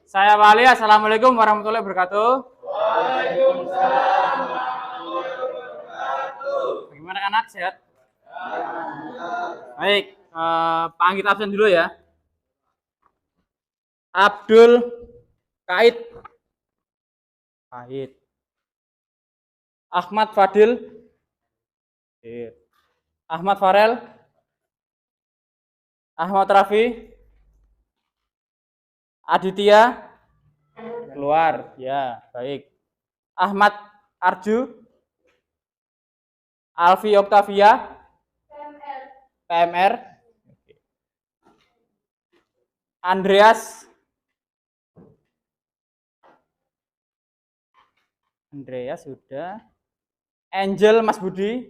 Saya Wali, Assalamualaikum warahmatullahi wabarakatuh. Waalaikumsalam. Bagaimana anak, sehat? Baik, panggil absen dulu ya. Abdul Kait. Ahmad Fadil. Ahmad Farel. Ahmad Rafi. Aditya. Keluar, ya, baik. Ahmad Arju. Alfi Oktavia. PMR. Andreas sudah. Angel Mas Budi.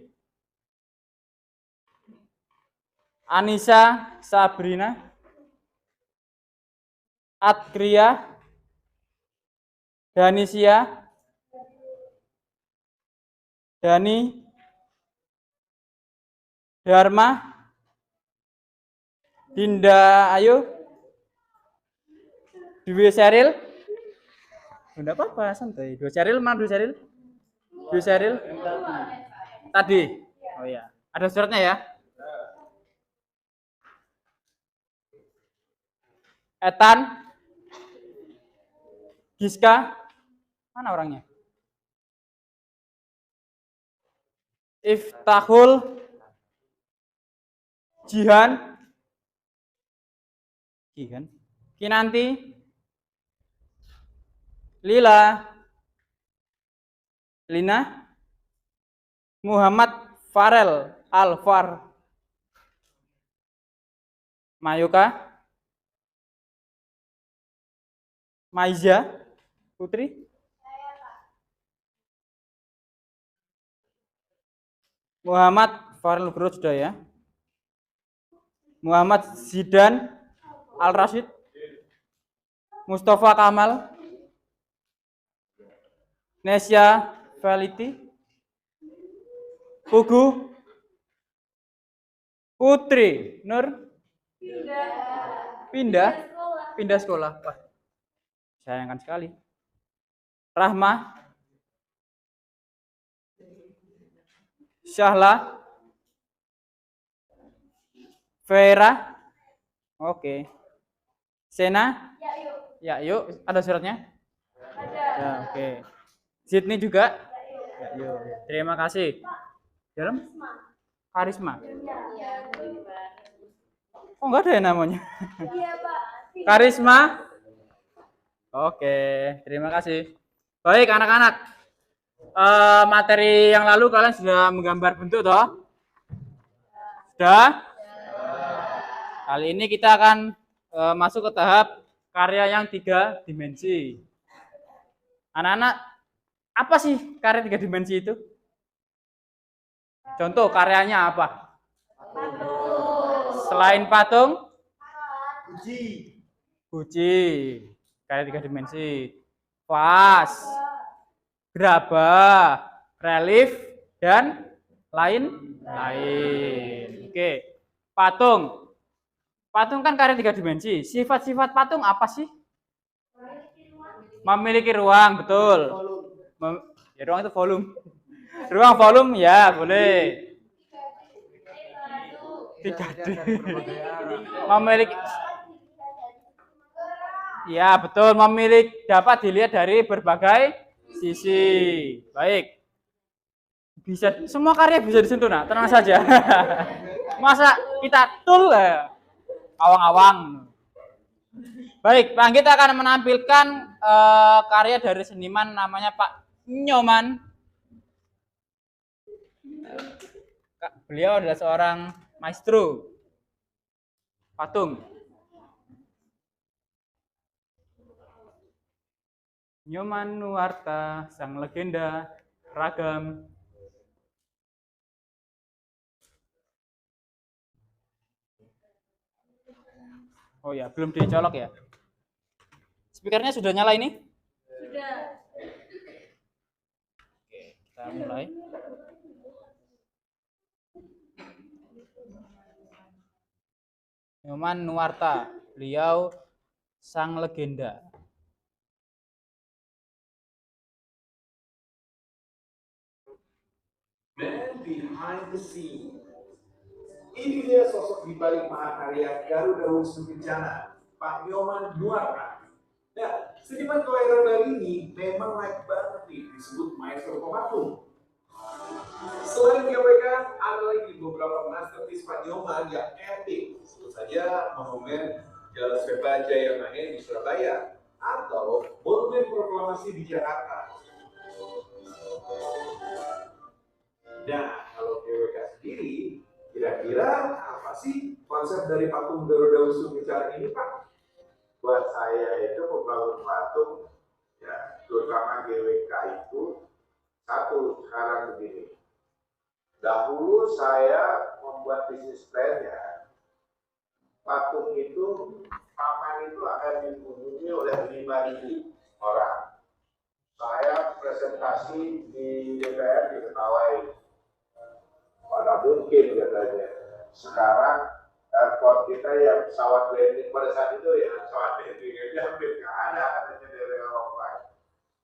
Anissa Sabrina. Adkria. Danisia. Dani. Dharma. Dinda Ayu. Dwi Seril. Enggak apa-apa, santai. Dwi Seril, mana Dwi Seril? Dwi Seril? Tadi? Oh ya, ada suratnya ya? Etan. Giska. Mana orangnya? Iftahul. Jihan. Kinanti. Lila. Lina. Muhammad Farel Alfar. Mayuka. Maiza Putri. Muhammad Farel Nugroho sudah ya. Muhammad Zidan Al Rashid. Mustafa Kamal. Nesya Feliti. Pugu. Putri Nur. Pindah sekolah. Wah, sayangkan sekali. Rahma. Syahla. Vera. Oke. Sena. Ya, yuk. Ada suratnya? Ada. Ya, oke. Sydney juga? Ya, yuk. Terima kasih. Dalam? Karisma. Oh, enggak ada ya namanya? Iya, Pak. Karisma. Oke, terima kasih. Baik, anak-anak. Materi yang lalu kalian sudah menggambar bentuk toh? Sudah? Kali ini kita akan masuk ke tahap karya yang 3 dimensi. Anak-anak, apa sih karya 3 dimensi itu? Contoh karyanya apa? Selain patung? Guci. Karya 3 dimensi. Vas. Gerabah. Relief. Dan lain-lain. Oke. Patung. Patung kan karya 3 dimensi. Sifat-sifat patung apa sih? Memiliki ruang, betul. Ya, ruang itu volume. Ruang volume, ya boleh. 3D. Memiliki. Ya, betul. Memiliki dapat dilihat dari berbagai sisi. Baik. Bisa, semua karya bisa disentuh, nah, tenang saja. Masa kita tul awang-awang. Baik, Pak, kita akan menampilkan karya dari seniman namanya Pak Nyoman. Beliau adalah seorang maestro patung. Nyoman Nuarta, sang legenda ragam. Oh ya, belum dicolok ya. Speakernya sudah nyala ini? Sudah. Oke, kita mulai. Nyoman Nuarta, beliau sang legenda. Man behind the scene. Ini dia sosok di balik mahakarya Garuda Wisnu Kencana, Pak Nyoman Nuarta. Nah, seniman kelahiran Bali ini memang naik banget nih disebut maestro pematung. Selain GWK, ada lagi beberapa masterpiece Pak Nyoman yang epic. Sebut saja monumen Jalan Svepa Jayamane di Surabaya atau monumen proklamasi di Jakarta. Nah, kalau GWK sendiri, kira-kira apa sih konsep dari patung Garuda Wisnu Kencana ini, Pak? Buat saya itu membangun patung, ya, terutama GWK itu satu sekarang begini. Dahulu saya membuat bisnis plan ya, patung itu paman itu akan dikunjungi oleh 5.000 orang. Saya presentasi di DPR diketawain. Mana mungkin katanya. Sekarang airport kita yang pesawat landing pada saat itu ya, pesawat landing aja hampir nggak ada katanya dari Eropa.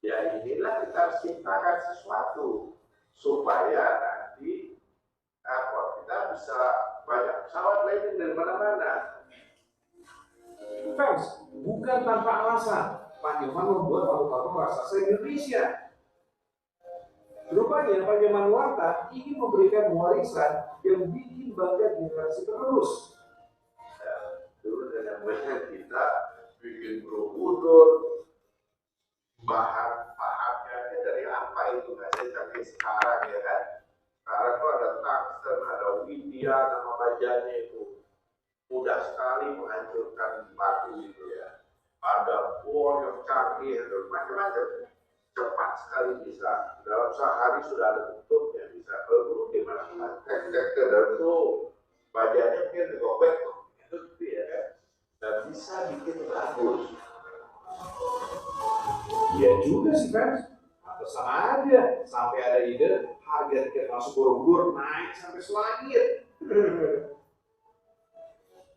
Ya inilah kita harus ciptakan sesuatu supaya nanti airport kita bisa banyak pesawat landing dari mana-mana. Fans, bukan tanpa alasan, Pak Nyoman membuat patung-patung raksasa Indonesia. Rupanya Pak Nyoman Nuarta ingin memberikan warisan yang bikin bangga generasi penerus. Dulu dengan kita bikin Borobudur, bahannya dari apa itu nggak sih, tapi sekarang ya kan, sekarang tuh ada tungsten, ada Widya, nama bajanya itu mudah sekali menghancurkan batu itu ya. Ada bor yang canggih, ada macam-macam, cepat sekali bisa dalam sehari sudah ada bentuknya, bisa kalau di mana dan itu bajanya mungkin digobek itu ya kan, dan bisa bikin bagus. Iya juga sih fans, atau sama aja sampai ada ide harga tiket masuk Borobudur naik sampai selangit.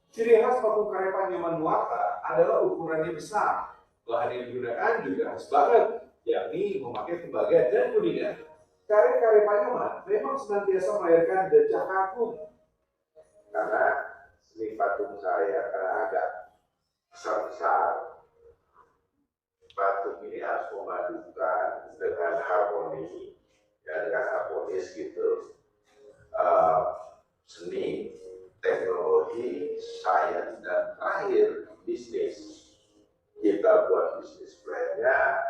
Ciri khas patung karya Pak Nyoman Nuarta adalah ukurannya besar. Bahan yang digunakan juga khas banget, yakni memakai tembaga dan kuningan. Karya-karya Pak Nyoman memang senantiasa melahirkan decak kagum. Karena seni patung saya karena agak besar-besar, patung ini harus memadukan dengan harmoni, ya, dengan harmonis gitu. Seni, teknologi, sains, dan terakhir bisnis. Kita buat bisnis plan-nya,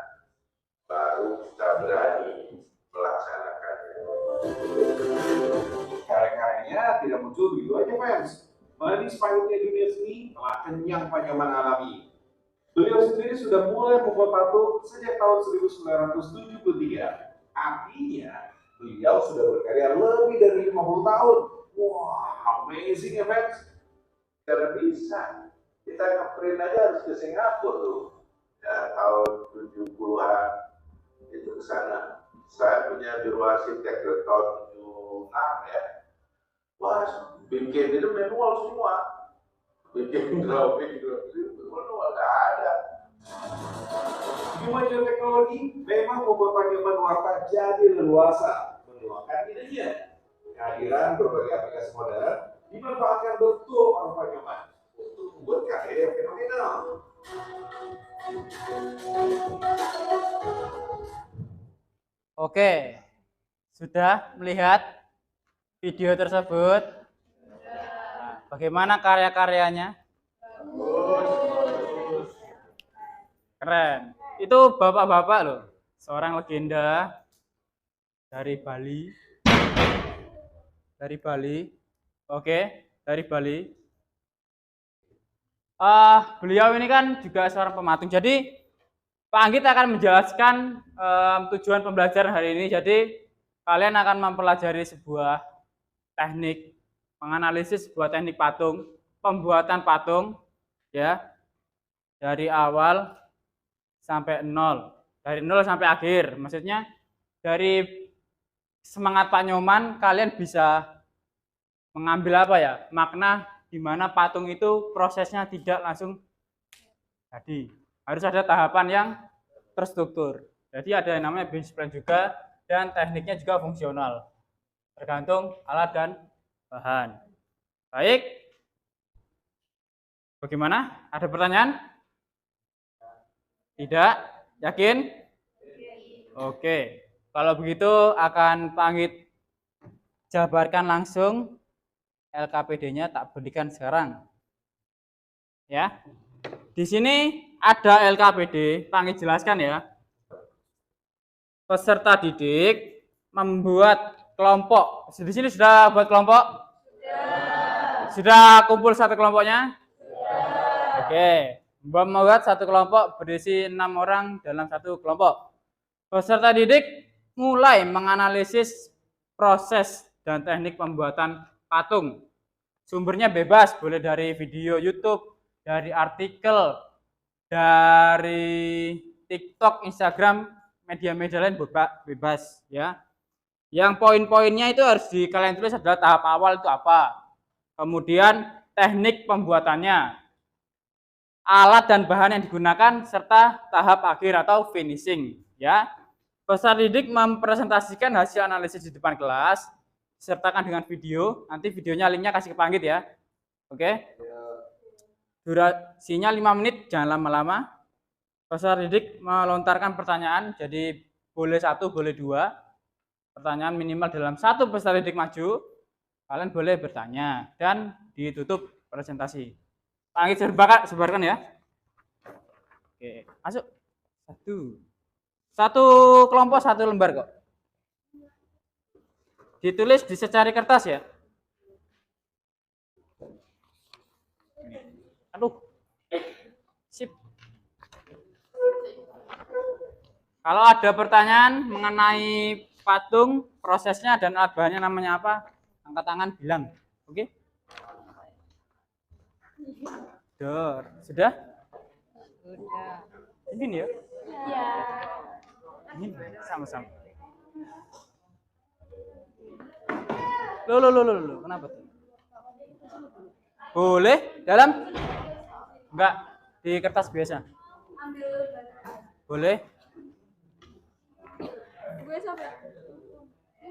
baru kita berani melaksanakannya. Karya-karyanya tidak muncul begitu aja fans. Manis pahitnya dunia seni telah kenyang Pak Nyoman alami. Beliau sendiri sudah mulai membuat patung sejak tahun 1973. Artinya, beliau sudah berkarya lebih dari 50 tahun. Wah, amazing ya fans. Karena bisa. Kita ngeprint aja harus ke Singapura tuh. Ya, tahun 70-an itu ke sana. Saya punya biro arsitek dari tahun 76 ya. Wah, bikin itu manual semua. Bikin grafik manual nggak ada. Kemajuan teknologi memang membuat Pak Nyoman Nuarta jadi leluasa menuangkan idenya. Kehadiran berbagai aplikasi modern dimanfaatkan betul oleh Pak Nyoman untuk membuat karya yang fenomenal. Oke, sudah melihat video tersebut? Nah, bagaimana karya-karyanya? Keren. Itu bapak-bapak loh, seorang legenda dari Bali. Dari Bali. Oke, dari Bali. Beliau ini kan juga seorang pematung. Jadi Pak Anggit akan menjelaskan tujuan pembelajaran hari ini. Jadi kalian akan mempelajari sebuah teknik, menganalisis sebuah teknik patung, pembuatan patung, ya, dari awal sampai nol, dari nol sampai akhir. Maksudnya dari semangat Pak Nyoman kalian bisa mengambil apa ya, makna di mana patung itu prosesnya tidak langsung jadi, harus ada tahapan yang terstruktur. Jadi ada yang namanya business plan juga, dan tekniknya juga fungsional. Tergantung alat dan bahan. Baik. Bagaimana? Ada pertanyaan? Tidak? Yakin? Oke. Kalau begitu akan panggil jabarkan langsung LKPD-nya tak berikan sekarang. Ya. Di sini ada LKPD, panggil jelaskan ya. Peserta didik membuat kelompok. Di sini sudah buat kelompok? Sudah kumpul satu kelompoknya? Oke. Membuat satu kelompok berisi 6 orang dalam satu kelompok. Peserta didik mulai menganalisis proses dan teknik pembuatan patung. Sumbernya bebas, boleh dari video YouTube, dari artikel, dari TikTok, Instagram, media-media lain bebas ya. Yang poin-poinnya itu harus kalian tulis adalah tahap awal itu apa, kemudian teknik pembuatannya, alat dan bahan yang digunakan, serta tahap akhir atau finishing ya. Peserta didik mempresentasikan hasil analisis di depan kelas, disertakan dengan video. Nanti videonya linknya kasih ke Panggit ya. Oke. Durasinya 5 menit, jangan lama-lama. Peserta didik melontarkan pertanyaan, jadi boleh 1, boleh 2. Pertanyaan minimal dalam 1 peserta didik maju. Kalian boleh bertanya dan ditutup presentasi. Panggit sebarkan ya. Oke, masuk. 1 kelompok 1 lembar kok. Ditulis di secari kertas ya. Aduh. Sip. Kalau ada pertanyaan mengenai patung, prosesnya dan alat bahannya namanya apa, angkat tangan bilang. Oke? Sudah? Sudah. Ini ya? Iya. Ini sama-sama. Loh, kenapa tuh? Boleh dalam? Enggak, di kertas biasa. Boleh. Gue sampai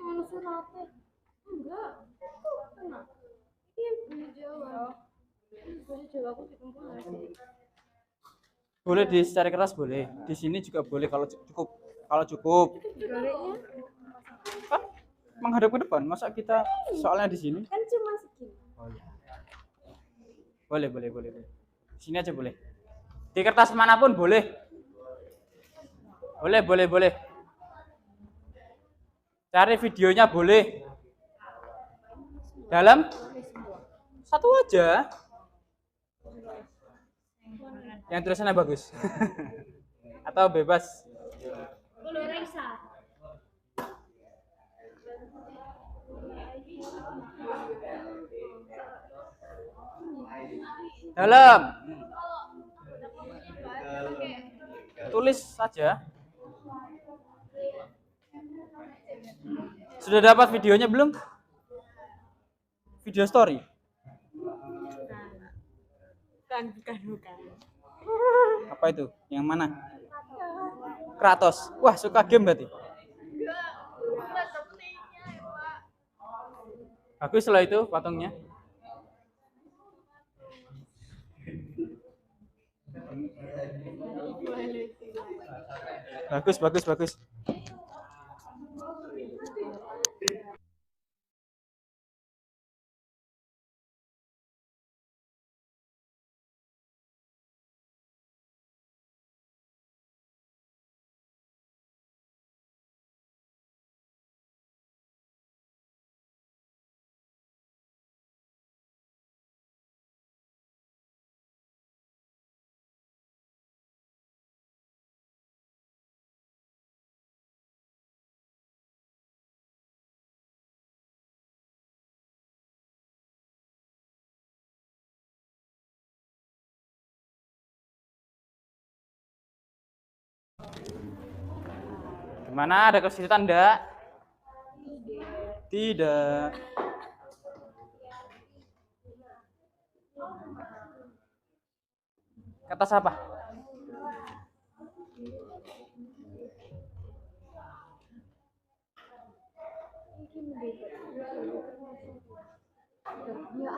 mana suratnya? Enggak. Kena. Iya, gue jawab. Gue jawab aku dikumpul sih. Boleh di secari kertas boleh. Di sini juga boleh kalau cukup. Kalau cukup. Kan menghadap ke depan. Masa kita soalnya di sini? Kan cuma segini. Oh iya. Boleh. Di sini aja boleh. Di kertas manapun boleh. Boleh. Cari videonya boleh. Dalam 1 aja. Yang tulisannya bagus. Atau bebas. Boleh Raisa. Dalam. Tulis saja. Sudah dapat videonya belum? Video story. Bukan. Apa itu? Yang mana? Kratos. Wah, suka game berarti. Bagus lah itu patungnya. Bagus. Gimana? Ada kesulitan enggak? Tidak. Kertas apa? Ya.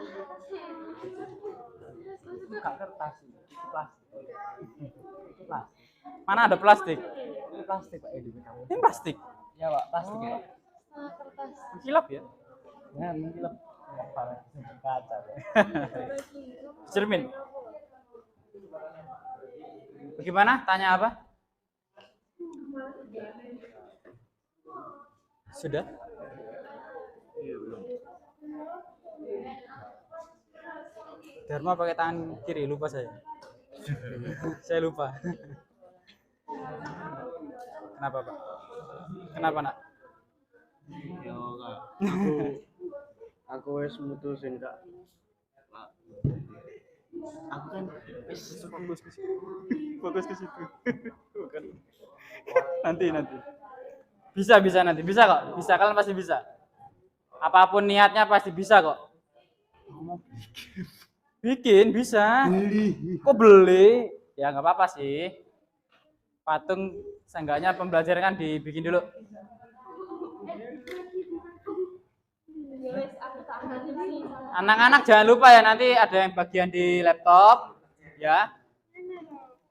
Bukan kertas itu plastik. Itu plastik. Mana ada plastik? Itu plastik Pak Edi. Ini plastik. Ya Pak, plastik ya. Setengah kertas. Kilap ya? Ya mungkin lah. Kaca. Cermin. Bagaimana? Tanya apa? Sudah? Dharma pakai tangan kiri, lupa saya. Saya lupa. Kenapa, Pak? Kenapa, Nak? Ya Kak, aku wis mutusin Kak. Aku kan wis Fokus ke situ. Fokus ke situ. Bukan. Nanti. Bisa nanti. Bisa kok. Bisa, kalian pasti bisa. Apapun niatnya pasti bisa kok. Bikin bisa. Kok beli? Ya nggak apa-apa sih. Patung seenggaknya pembelajaran kan dibikin dulu. Ya wes aku tak ngerti sih. Anak-anak jangan lupa ya, nanti ada yang bagian di laptop ya.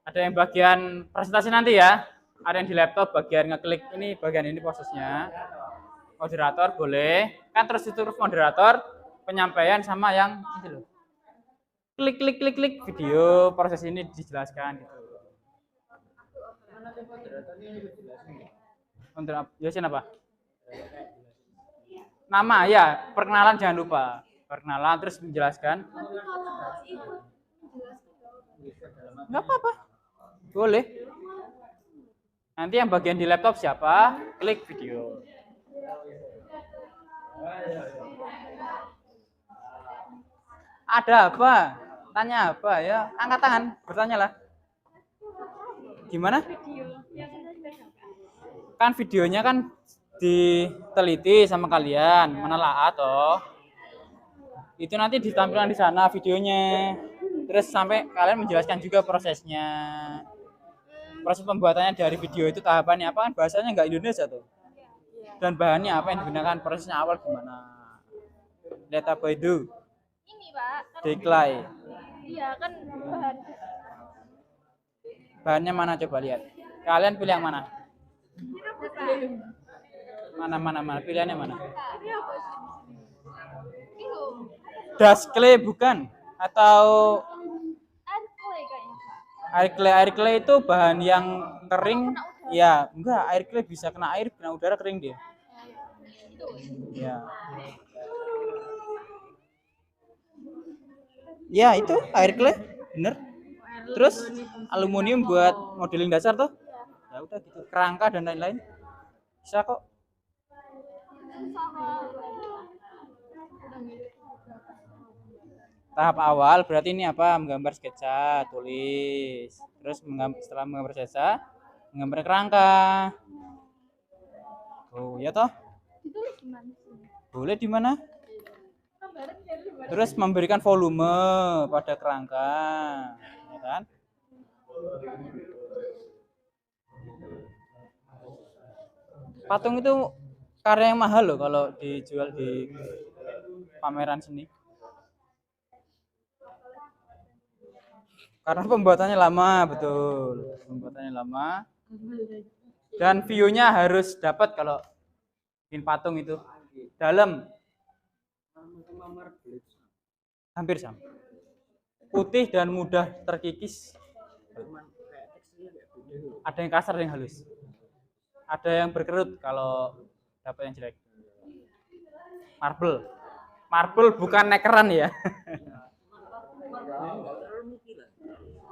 Ada yang bagian presentasi nanti ya. Ada yang di laptop bagian ngeklik ini, bagian ini prosesnya. Moderator boleh. Kan terus itu moderator, penyampaian sama yang itu loh. Klik video proses ini dijelaskan gitu. Untuk jelasin apa? Nama ya, perkenalan jangan lupa. Perkenalan terus menjelaskan. Tapi kalau ikut menjelaskan Enggak apa-apa. Boleh. Nanti yang bagian di laptop siapa? Klik video. Ada apa? Tanya apa ya? Angkat tangan, bertanyalah. Gimana? video. Ya kan tadi udah Kan videonya kan diteliti sama kalian, menelaah toh. Itu nanti ditampilkan di sana videonya. Terus sampai kalian menjelaskan juga prosesnya. Proses pembuatannya dari video itu tahapannya apa kan bahasanya nggak Indonesia tuh. Dan bahannya apa yang digunakan, prosesnya awal gimana. Lihat apa itu? ini Pak. Kan Declay. iya kan bahan Bahannya mana coba lihat. Kalian pilih yang mana? Mana? Pilihannya mana? ini apa sih? Itu Das clay bukan? Atau air clay kayaknya Pak. air clay itu bahan yang kering? Ya, enggak, air clay bisa kena air, kena udara kering dia. Itu. Ya. Ya, itu air clay, bener. Terus aluminium buat modeling dasar tuh. Ya udah gitu, kerangka dan lain-lain. Bisa kok. Tahap awal berarti ini apa? Menggambar sketsa, tulis. Terus setelah menggambar sketsa, menggambar kerangka. Oh, ya toh? Ditulis gimana sih? Boleh di mana? Gambaran biar gimana? Terus memberikan volume pada kerangka, ya kan? Patung itu karya yang mahal loh kalau dijual di pameran seni. Karena pembuatannya lama, betul. Pembuatannya lama. Dan view-nya harus dapat kalau bikin patung itu. Dalam hampir sama. Putih dan mudah terkikis. Ada yang kasar, ada yang halus. Ada yang berkerut kalau dapat yang jelek. Marble bukan nekeran ya.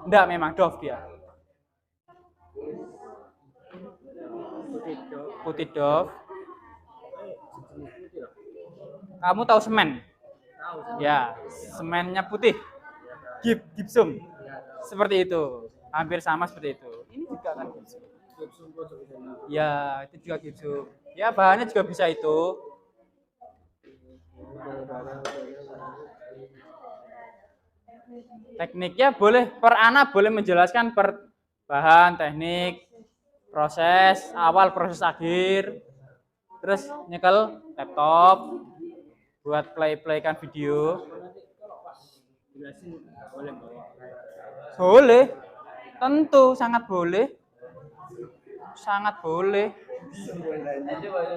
Enggak, memang doff dia. Putih doff. Kamu tahu semen? Ya, semennya putih. Gypsum. Seperti itu. Hampir sama seperti itu. Ini juga kan gypsum. Ya, itu juga gypsum. Ya, bahannya juga bisa itu. Tekniknya boleh per anak boleh menjelaskan per bahan, teknik, proses awal, proses akhir, terus nyekel laptop, buat play-playkan video. Jelasin boleh bawa. Boleh. Tentu sangat boleh. Sangat boleh.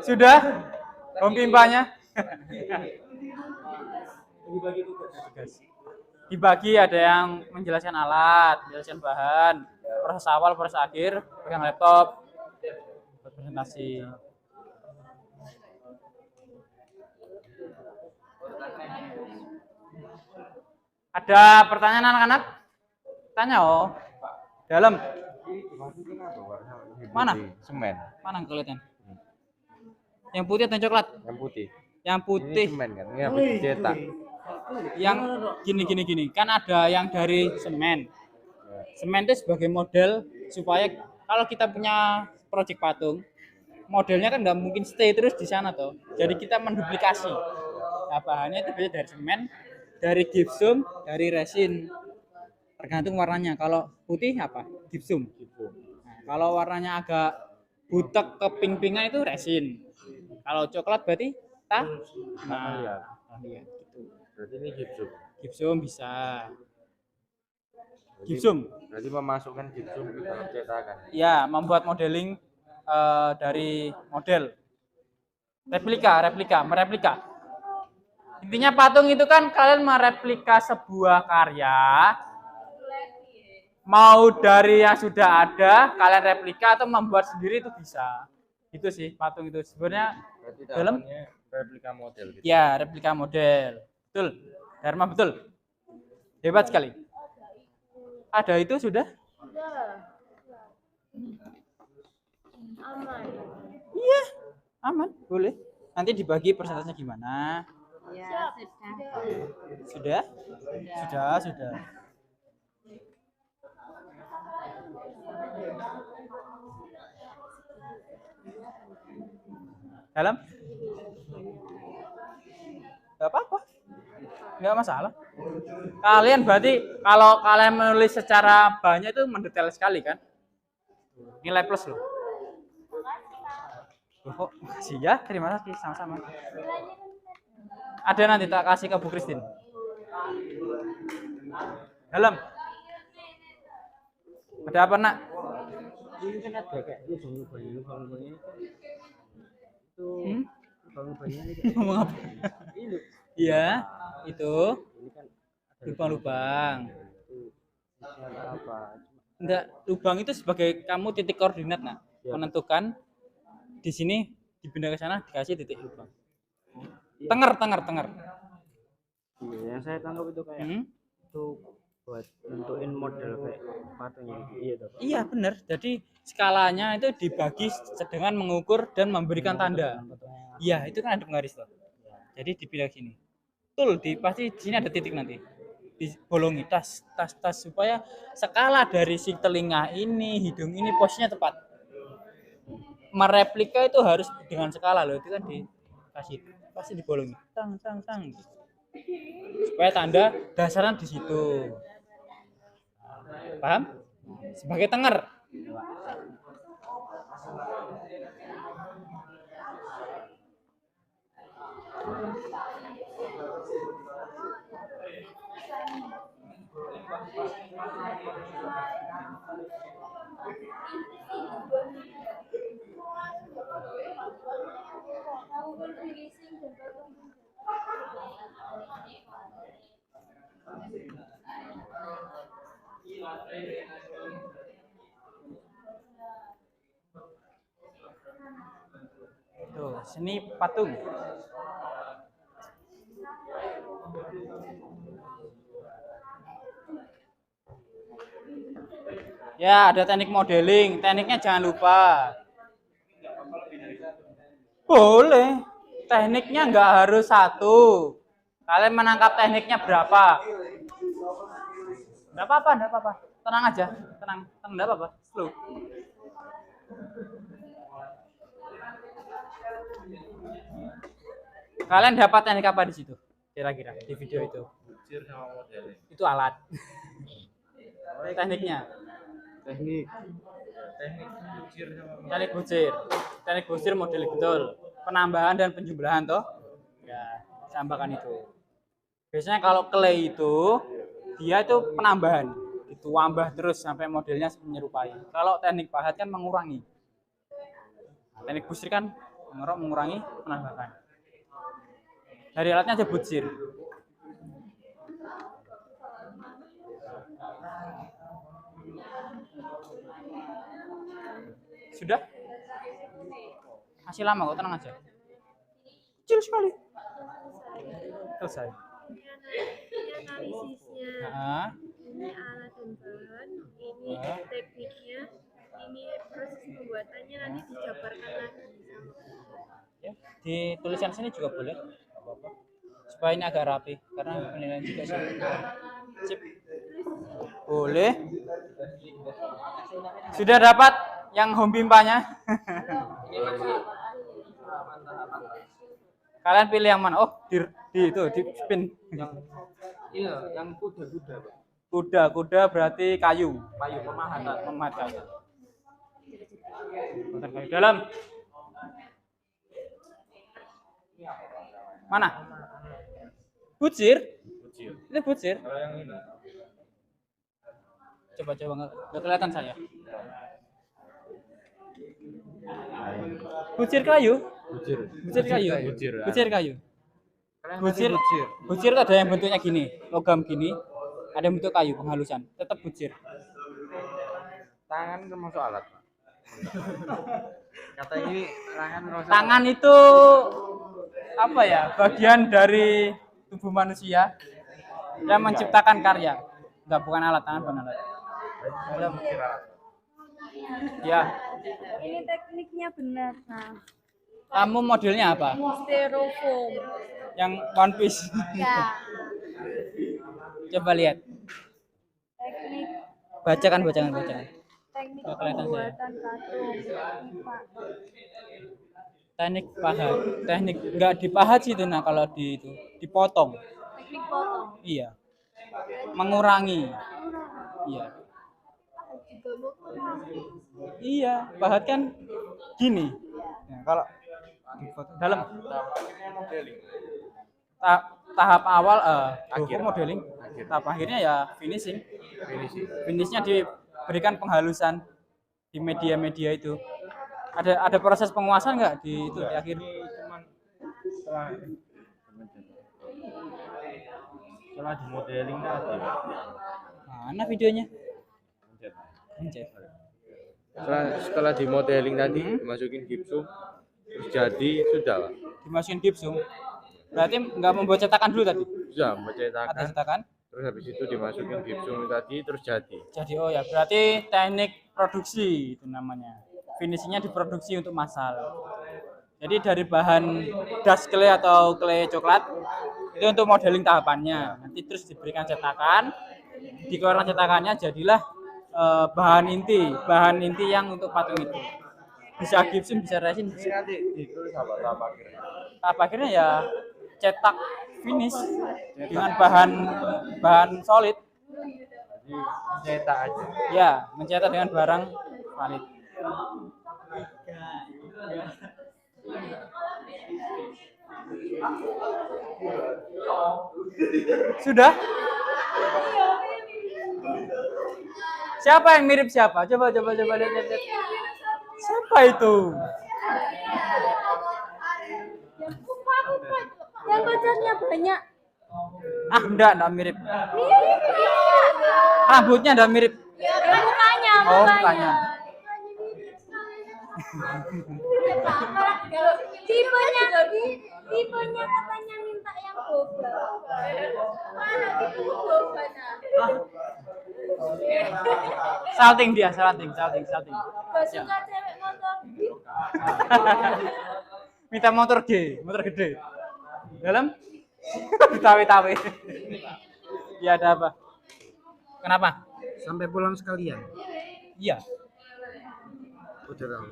Sudah? Om pimpanya? Dibagi tugas. Dibagi, ada yang menjelaskan alat, menjelaskan bahan, proses awal, proses akhir, pegang laptop, buat presentasi. Ada pertanyaan anak-anak? Tanya oh. Dalam. Mana? Semen. Mana kelihatan? Yang putih atau yang coklat? Yang putih. Yang putih. Ini semen kan? Ini habis dicetak. Yang gini. Kan ada yang dari semen. Semen itu sebagai model supaya kalau kita punya proyek patung, modelnya kan nggak mungkin stay terus di sana toh. Jadi kita menduplikasi. Nah, bahannya itu biasanya dari semen, dari gypsum, dari resin. Tergantung warnanya. Kalau putih apa? Gypsum. Nah, kalau warnanya agak butek ke pink-pinkan itu resin. Kalau coklat berarti iya, gitu. Berarti ini gipsum. Gypsum bisa. Gypsum. Berarti memasukkan gipsum ke dalam cetakan. Ya, membuat modeling dari model. Mereplika. Intinya patung itu kan kalian mereplika sebuah karya. Mau dari yang sudah ada, kalian replika atau membuat sendiri itu bisa. Itu sih patung itu. Sebenarnya Berarti dalam replika model gitu. ya, replika model. Betul. Dharma betul. Hebat sekali. Ada itu sudah? Udah. Aman. Iya, aman, boleh. Nanti dibagi persentasenya gimana? Ya, Sudah? Sudah. Dalam? Gak apa-apa. Nggak masalah. Kalian berarti kalau kalian menulis secara banyak itu mendetail sekali kan? Nilai plus loh. Loh, kok makasih ya? Terima kasih sama-sama. Ada nanti tak kasih ke Bu Christine. Dalam. Ada apa nak? Ini kan ada kayak lubang-lubang ini itu lubang-lubangnya ini kayak Ngomong apa? ini. Iya, itu Ini kan ada lubang-lubang. itu isinya apa? Enggak, lubang itu sebagai kamu titik koordinat nak. Menentukan di sini dipindah ke sana dikasih titik lubang. Tenger. Iya, yang saya tangkap itu kayak itu buat nentuin model kayak patung gitu. Iya toh, Pak? Iya benar. Jadi skalanya itu dibagi dengan mengukur dan memberikan tanda. Iya, itu kan ada penggaris loh. Jadi dipilih sini. Betul, pasti di sini ada titik nanti. Dibolongi tas supaya skala dari si telinga ini, hidung ini posisinya tepat. Mereplika itu harus dengan skala loh, itu kan dikasih pasti dibolongi. Tang. Supaya tanda dasarnya di situ. Paham? Sebagai tenger. Tuh, seni patung. Ya, ada teknik modeling. Tekniknya jangan lupa. Boleh. Tekniknya nggak harus satu. Kalian menangkap tekniknya berapa? Nggak apa-apa. Tenang aja. Tenang, nggak apa-apa. Slow. Kalian dapat teknik apa di situ? Kira-kira di video itu? Itu alat. Tekniknya. Teknik bucir model betul. Penambahan dan penjumlahan toh. Ya, cambakan itu. Biasanya kalau clay itu dia itu penambahan, ditambah terus sampai modelnya menyerupai. Kalau teknik pahat kan mengurangi. Teknik busir kan mengurangi penambahan. Dari alatnya aja busir. Sudah? Masih lama kok, tenang aja. Kecil sekali. Selesai. Ini analisisnya, Nah, ini alat dan bahan, ini tekniknya, ini proses pembuatannya nanti dijabarkan lagi. ya, di tulisan sini juga boleh. Nggak apa-apa. Supaya ini agak rapi, karena penilaian juga sih. Sip. Boleh. Sudah dapat yang home pimpanya? Kalian pilih yang mana? Oh, di itu di spin. Iya, yang kuda-kuda, Pak. Kuda berarti kayu. Kayu pemahat. Memahat kayu. Putar kayu dalam. Mana? Bucir? Kecil. Ini bucir. Kalau yang ini Coba nggak kelihatan saya. Bucir kayu? bujir. Bucir kayu? Bujir. Bucir kayu. Kalian Bucir, bujir. bucir itu ada yang bentuknya gini, logam gini, ada yang bentuk kayu penghalusan, tetap bucir. Tangan termasuk alat, Pak. Kata ini tangan termasuk Tangan itu apa ya? Bagian dari tubuh manusia yang menciptakan karya. Enggak, bukan alat, tangan bukan alat. dalam alat. Ya, Ini tekniknya benar. Nah, kamu modelnya apa? styrofoam. Yang One Piece. Ya, Coba lihat. teknik Bacakan. teknik Nggak kelihatan saya. pembuatan patung. Pipa. Teknik pahat. Teknik enggak dipahat sih itu nah kalau di itu, dipotong. Teknik potong. Iya. Mengurangi. Iya. Juga mau potong. Iya, pahat kan gini. Nah, kalau dipotong dalam tahap awal Akhir. modeling, Akhir. tahap akhirnya ya finishing. Finishing. Finishnya diberikan penghalusan di media-media itu. Ada proses penguasaan nggak di itu di akhir? Cuman setelah di modeling tadi. Mana videonya? Pencet. Pencet. Setelah di modeling tadi dimasukin gipsum terus jadi sudah, Pak. Dimasukin gipsum. Berarti nggak membuat cetakan dulu tadi? Sudah Ada mencetakkan cetakan? terus habis itu dimasukin gipsum tadi terus jadi. Jadi oh ya, berarti teknik produksi itu namanya. Finishingnya diproduksi untuk massal. Jadi dari bahan das clay atau clay coklat itu untuk modeling tahapannya. Nanti terus diberikan cetakan, dikeluarkan cetakannya jadilah bahan inti yang untuk patung itu. Bisa gipsum, bisa resin. Ini nanti ditulis apa tahap akhirnya? Tahap akhirnya ya cetak finish dengan bahan solid. Jadi cetak aja. Ya, mencetak dengan barang valid. Sudah? Siapa yang mirip siapa? Coba lihat. Siapa itu? Yang pacarnya banyak. Ah, enggak mirip. Rambutnya enggak mirip. Mukanya, Oh, mukanya. tipenya katanya minta yang boba. Mana tipe bobanya? Salting dia, salting. Gak suka cewek motor. Minta motor gede. Dalam tawe. Ya ada apa? Kenapa? Sampai pulang sekalian. Iya. Udah tahu.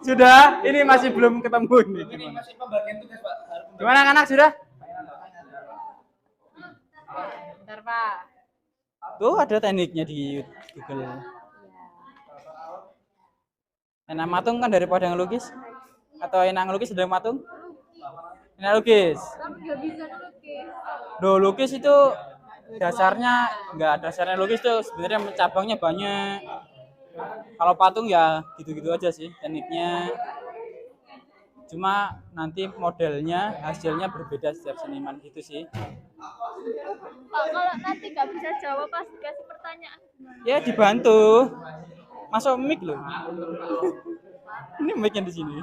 Sudah, ini masih belum ketemu ini. Ini masih pembagian tugas, Pak. Gimana anak sudah? Bentar, Pak. Tuh ada tekniknya di Google. Enak matung kan daripada ngelukis? Atau enak ngelukis daripada matung? Enak lukis. Kamu nggak bisa ngelukis. Loh, lukis itu dasarnya dasarnya lukis tuh sebenarnya cabangnya banyak. Kalau patung ya gitu-gitu aja sih tekniknya. Cuma nanti modelnya hasilnya berbeda setiap seniman gitu sih. Pak, kalau nanti nggak bisa jawab pas dikasih pertanyaan. Ya dibantu. Masuk mic loh. Ini mic-nya di sini.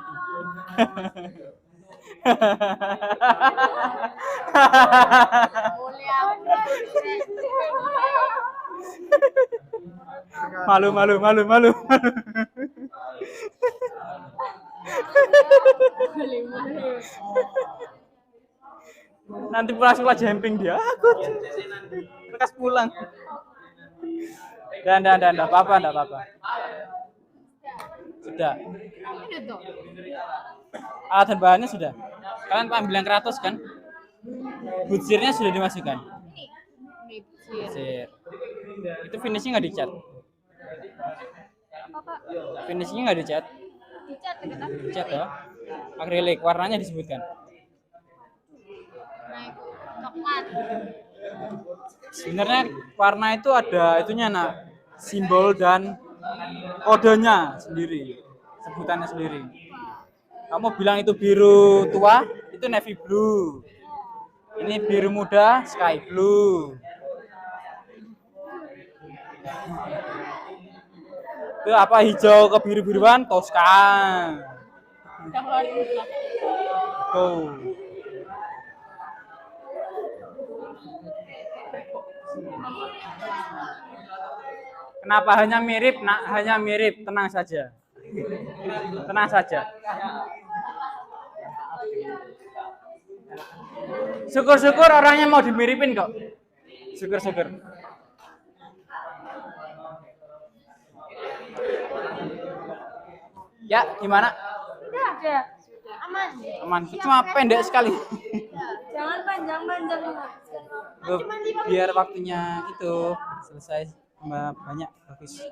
Malu. Nanti pulang sekolah jemping dia. Aku lekas pulang. Dan enggak apa-apa. Sudah. Alat dan bahannya sudah. Kalian ambil yang keratus kan? Butsirnya sudah dimasukkan. Butsir. Itu finishnya nggak dicat. Finishnya nggak dicat. Dicat ya. Akrilik. Warnanya disebutkan. Sebenarnya warna itu ada itunya nak, simbol dan kodenya sendiri, sebutannya sendiri. Kamu bilang itu biru tua, itu navy blue. Ini biru muda, sky blue. Itu apa hijau kebiru-biruan, Tosca. Tuh. Kenapa hanya mirip? Nah, hanya mirip, tenang saja. Tenang saja. Syukur-syukur orangnya mau dimiripin kok. Syukur-syukur. Ya, gimana? Udah. Aman. Aman. Cuma pendek sekali. Jangan panjang-panjang. Loh, biar waktunya itu selesai banyak bagus.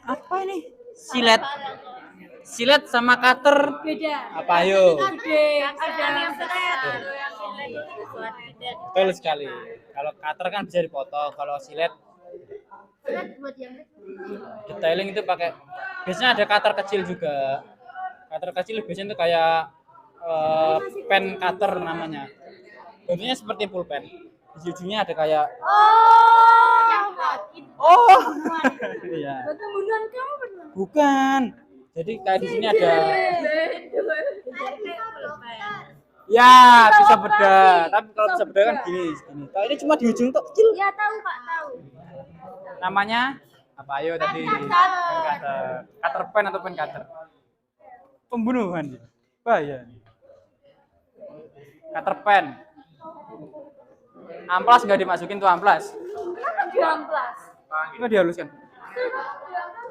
Apa ini? Silet sama cutter Beda. apa ayo? Ada yang silet. Betul sekali. Kalau cutter kan bisa dipotong, kalau silet Buat yang detailing itu pakai biasanya ada cutter kecil juga. Cutter kecil biasanya itu kayak pen cutter namanya. Bentuknya seperti pulpen. Di ujungnya ada kayak oh iya. Pertemuan kamu benar. Bukan. Jadi kayak di sini ada ya bisa beda. Tapi kalau bisa beda kan gini. Kalau ini cuma di ujung tuh kecil. Ya tahu Pak, tahu. Namanya apa ayo tadi? Pen cutter. Cutter pen atau pen cutter. Pembunuhan. Bahaya. Cutter pen. Amplas nggak dimasukin tuh amplas. Kenapa diamplas? Nggak dihaluskan.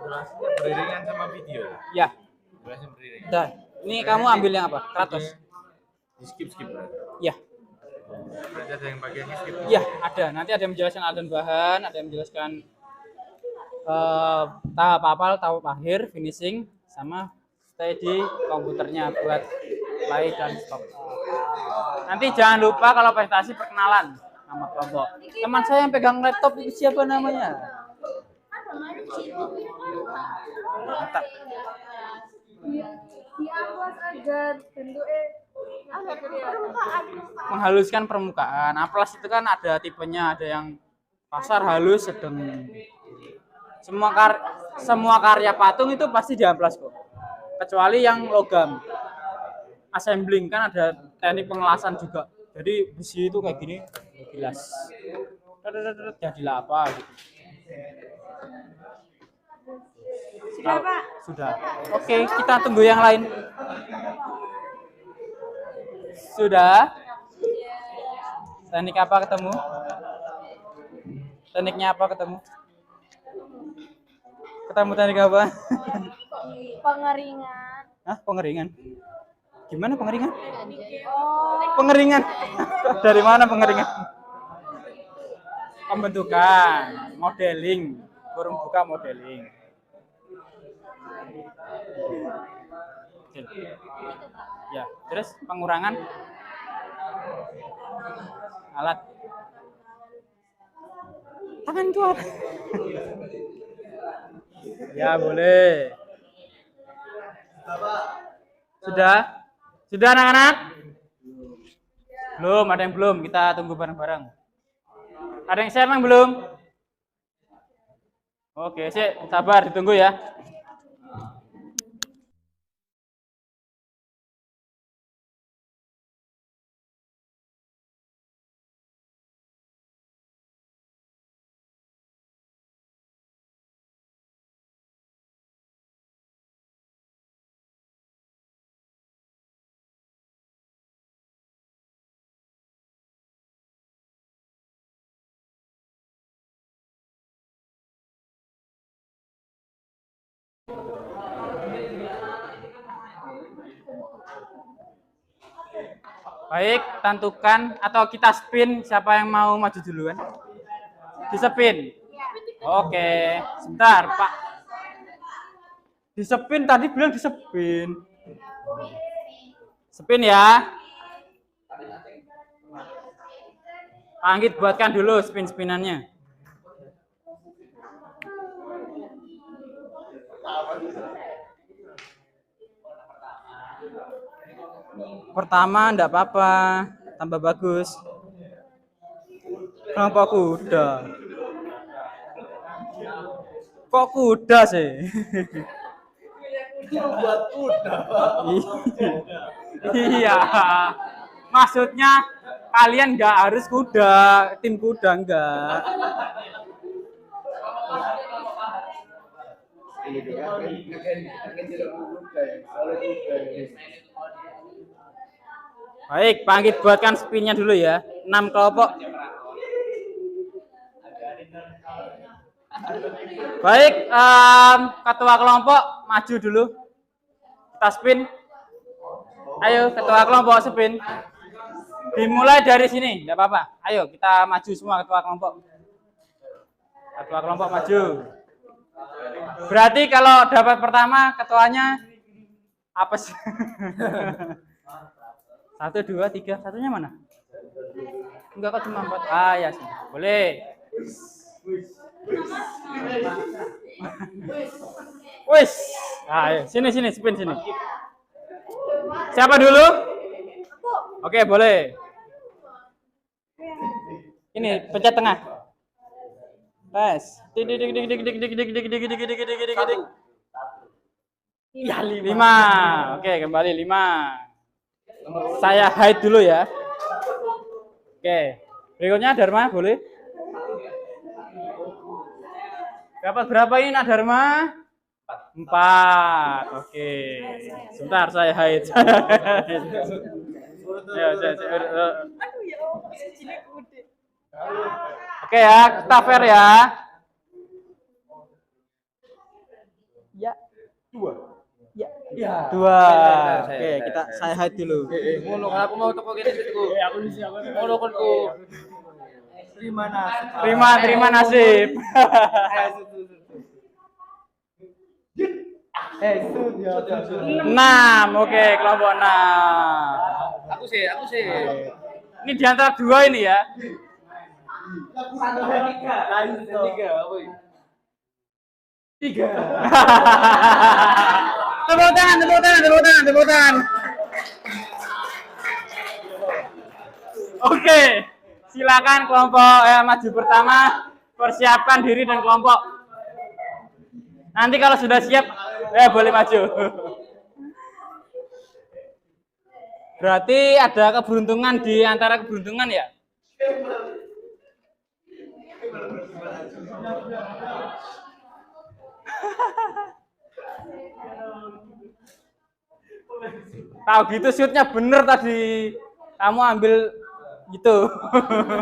Durasinya beriringan sama video. Ya. Durasinya beriringan. Dan ini kamu ambil yang apa? 100. Di skip berarti. Ya. Berarti ada yang bagian skip. Ya, ada. Nanti ada yang menjelaskan alat dan bahan, ada yang menjelaskan tahap awal, tahap akhir, finishing, sama stay di komputernya buat play dan stop. Nanti jangan lupa kalau presentasi perkenalan nama kelompok. Teman saya yang pegang laptop itu siapa namanya? Mantap. Diamplas agar bentuknya Menghaluskan permukaan. Amplas itu kan ada tipenya, ada yang kasar, halus, sedang. Semua karya patung itu pasti diamplas kok. Kecuali yang logam. Assembling kan ada teknik pengelasan juga. Jadi besi itu kayak gini, bilas. Jadilah apa gitu. Sudah Pak. Sudah. Oke, kita tunggu yang lain. Sudah. Teknik apa ketemu? Tekniknya apa ketemu? Ketemu teknik apa? Pengeringan. Hah, pengeringan? Gimana pengeringan? Oh. Pengeringan. Dari mana pengeringan? Pembentukan, modeling. forum buka modeling. Ya, terus pengurangan alat tangan keluar. Ya, boleh. Sudah? Sudah anak-anak? Belum, ada yang belum. Kita tunggu bareng-bareng. Ada yang share yang belum? Oke, sih, sabar, ditunggu ya. Baik, tentukan atau kita spin siapa yang mau maju duluan. Di spin. Oke, sebentar, Pak. Di spin tadi bilang di spin. Spin ya. Anggit buatkan dulu spin-spinannya. Pertama enggak apa-apa, tambah bagus. Kelompok kuda. Kok kuda sih? Buat kuda. Iya. Maksudnya kalian nggak harus kuda, tim kuda enggak. Baik, Panggit buatkan spinnya dulu ya. 6 kelompok. Baik, ketua kelompok maju dulu. Kita spin. Ayo, ketua kelompok spin. Dimulai dari sini, enggak apa-apa. Ayo, kita maju semua ketua kelompok. Ketua kelompok maju. Berarti kalau dapat pertama, ketuanya apa sih? 1, 2, 3, satunya mana? Enggak, kok cuma 4. Ah, ya sih. Boleh. Wis. Ayo, sini spin sini. Siapa dulu? Oke, boleh. Ini pencet tengah. Tes. Dik. Iya, 5. Oke, kembali 5. Saya hide dulu ya. Oke. Berikutnya Dharma, boleh? Dapat berapa ini Nak Dharma? 4. Oke. Sebentar saya hide. Ya, Oke ya, kita fair ya. Ya. 2. Ya. 2. Oke, saya hide dulu. Ngono kalau aku mau toko kene sitku. Aku di siapa? Ngono konku. Terima nasib. 6. Oke, kelompok 6. Aku sih. Ini di antara 2 ini ya. 3. Tepuk tangan. Oke, silakan kelompok maju pertama, persiapkan diri dan kelompok. Nanti kalau sudah siap, boleh maju. Berarti ada keberuntungan di antara keberuntungan ya? Tahu gitu shootnya bener tadi. Kamu ambil gitu.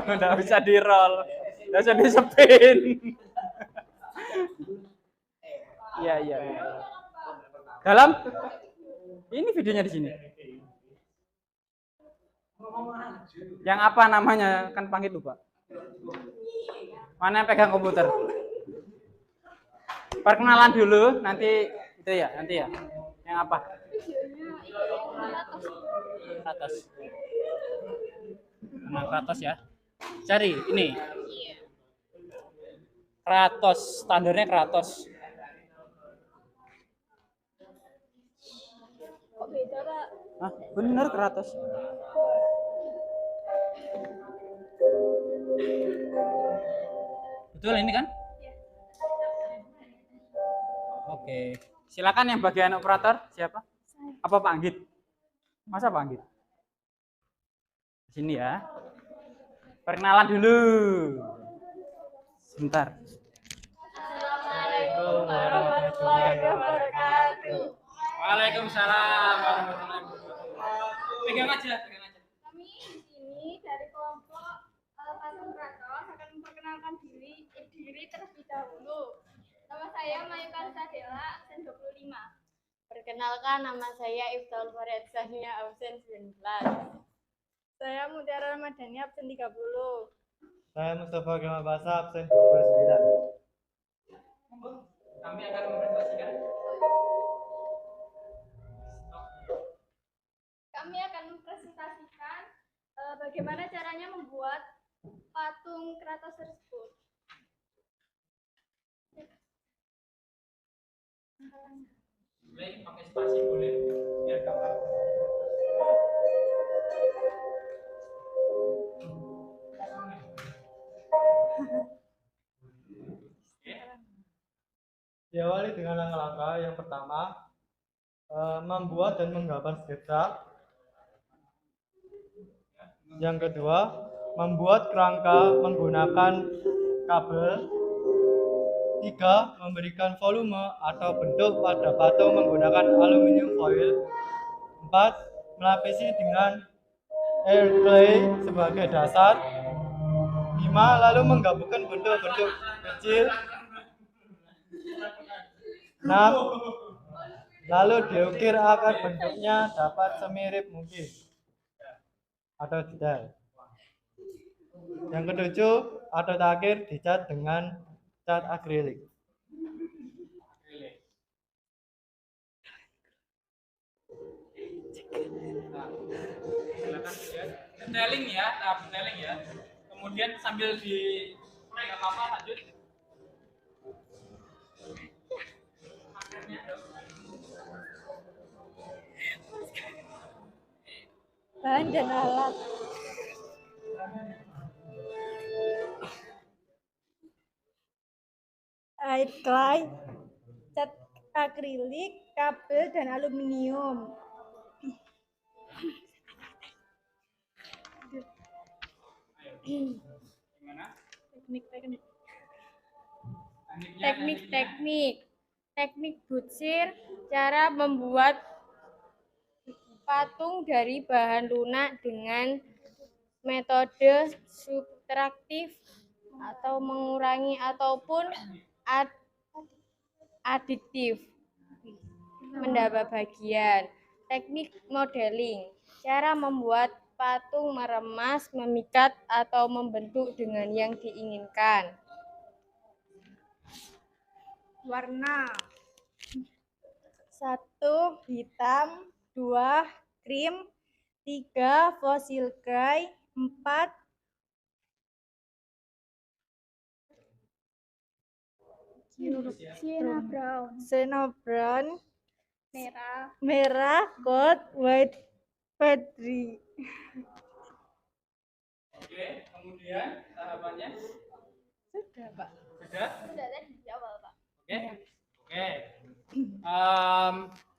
Nggak bisa di roll. Nggak bisa di spin. Iya. Dalam ini videonya di sini. Yang apa namanya? Kan Panggit lupa. Mana yang pegang komputer? Perkenalan dulu, nanti itu ya, nanti ya. Yang apa? Kratos. Nah, Kratos ya. Cari ini. Kratos, standarnya Kratos. Kok beda, Pak? Hah, bener Kratos. Betul ini kan? Oke. Silakan yang bagian operator siapa? Apa Pak Anggit? Masa Pak Anggit? Sini ya. Perkenalan dulu. Sebentar. Assalamualaikum warahmatullahi wabarakatuh. Waalaikumsalam warahmatullahi wabarakatuh. Pegang aja. Kami di sini dari kelompok Patung Kratos akan memperkenalkan diri terlebih dahulu. Nama saya Mayukan Sadela, absen 25. Perkenalkan, nama saya Iftal Faryadzania, absen 19. Saya Mutiara Ramadhani, absen 30. Saya Mustafa Gamal Basa, absen 29. Kami akan mempresentasikan. Kami akan mempresentasikan bagaimana caranya membuat patung Kratos tersebut. Boleh pakai spasi boleh. Biar gampang. Diawali dengan langkah-langkah yang pertama, membuat dan menggambar sketsa. Yang kedua, membuat kerangka menggunakan kabel. 3. Memberikan volume atau bentuk pada patung menggunakan aluminium foil. 4. Melapisi dengan air clay sebagai dasar. 5. Lalu menggabungkan bentuk-bentuk kecil. 6. Lalu diukir agar bentuknya dapat semirip mungkin atau tidak. Yang ketujuh, atau terakhir dicat dengan cat akrilik. Silakan ya. Detailing ya, tahap detailing ya. Kemudian sambil di play nggak apa-apa lanjut. Bahan dan alat. Air clay, cat akrilik, kabel, dan aluminium. Gimana? Teknik butsir, cara membuat patung dari bahan lunak dengan metode subtraktif atau mengurangi ataupun adiktif. Menambah bagian. Teknik modeling, cara membuat patung meremas, memikat, atau membentuk dengan yang diinginkan. Warna 1. Hitam. 2. Krim. 3. Fosil gray. 4. Sienna brown. Merah. Gold. White. Pedri. Oke, kemudian tahapannya Sudah, Pak. sudah. Sudah tadi di awal, Pak. Oke. Oke.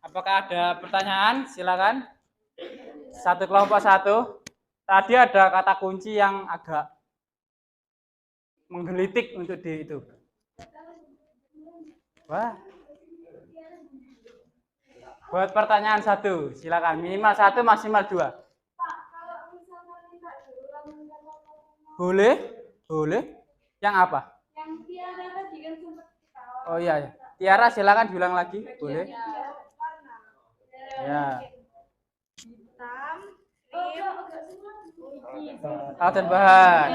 Apakah ada pertanyaan? Silakan. Satu kelompok satu. Tadi ada kata kunci yang agak menggelitik untuk di itu. Wah. Buat pertanyaan satu, silakan. Minimal satu, maksimal 2. Boleh? Boleh. Yang apa? Yang Tiara tadi kan sempat ketawa. Oh iya, Tiara silakan diulang lagi, boleh? Ya. Hitam, krim, Alat dan bahan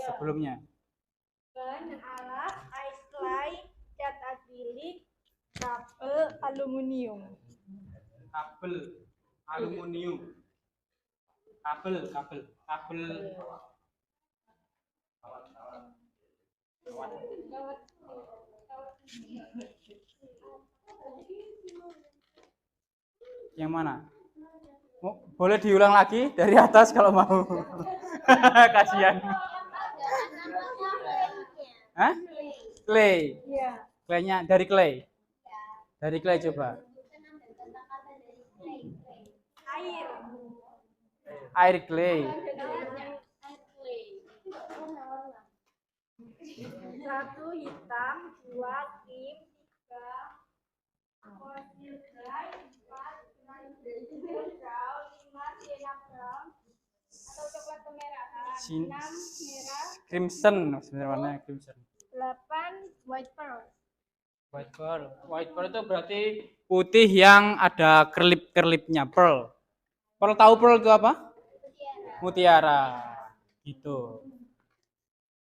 sebelumnya. bahan dan alat, ice clay, cat akrilik, kabel aluminium. Kabel aluminium. Kabel. Yang mana? Boleh diulang lagi dari atas kalau mau. Kasihan. Hah? Clay. Iya. Claynya dari clay. Dari clay coba. Air. Air clay. Satu hitam, dua krim, tiga fosil dry, empat brown, lima sienna brown atau coklat kemerahan, enam merah, Crimson sebenarnya warnanya crimson. 8 white pearl. White pearl. White pearl itu berarti putih yang ada kerlip-kerlipnya. Pearl. Pearl tahu pearl itu apa? Mutiara. Gitu.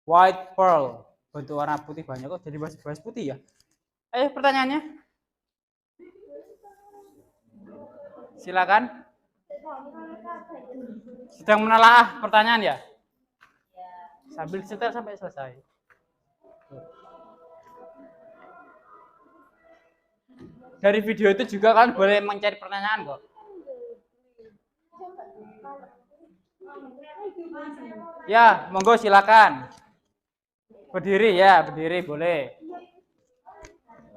White pearl. Bentuk warna putih banyak kok jadi bahas putih ya. Pertanyaannya. Silakan. Sedang menelaah pertanyaan ya? Sambil setel sampai selesai. Dari video itu juga kalian boleh mencari pertanyaan kok. Ya, monggo silakan. Berdiri ya, berdiri boleh.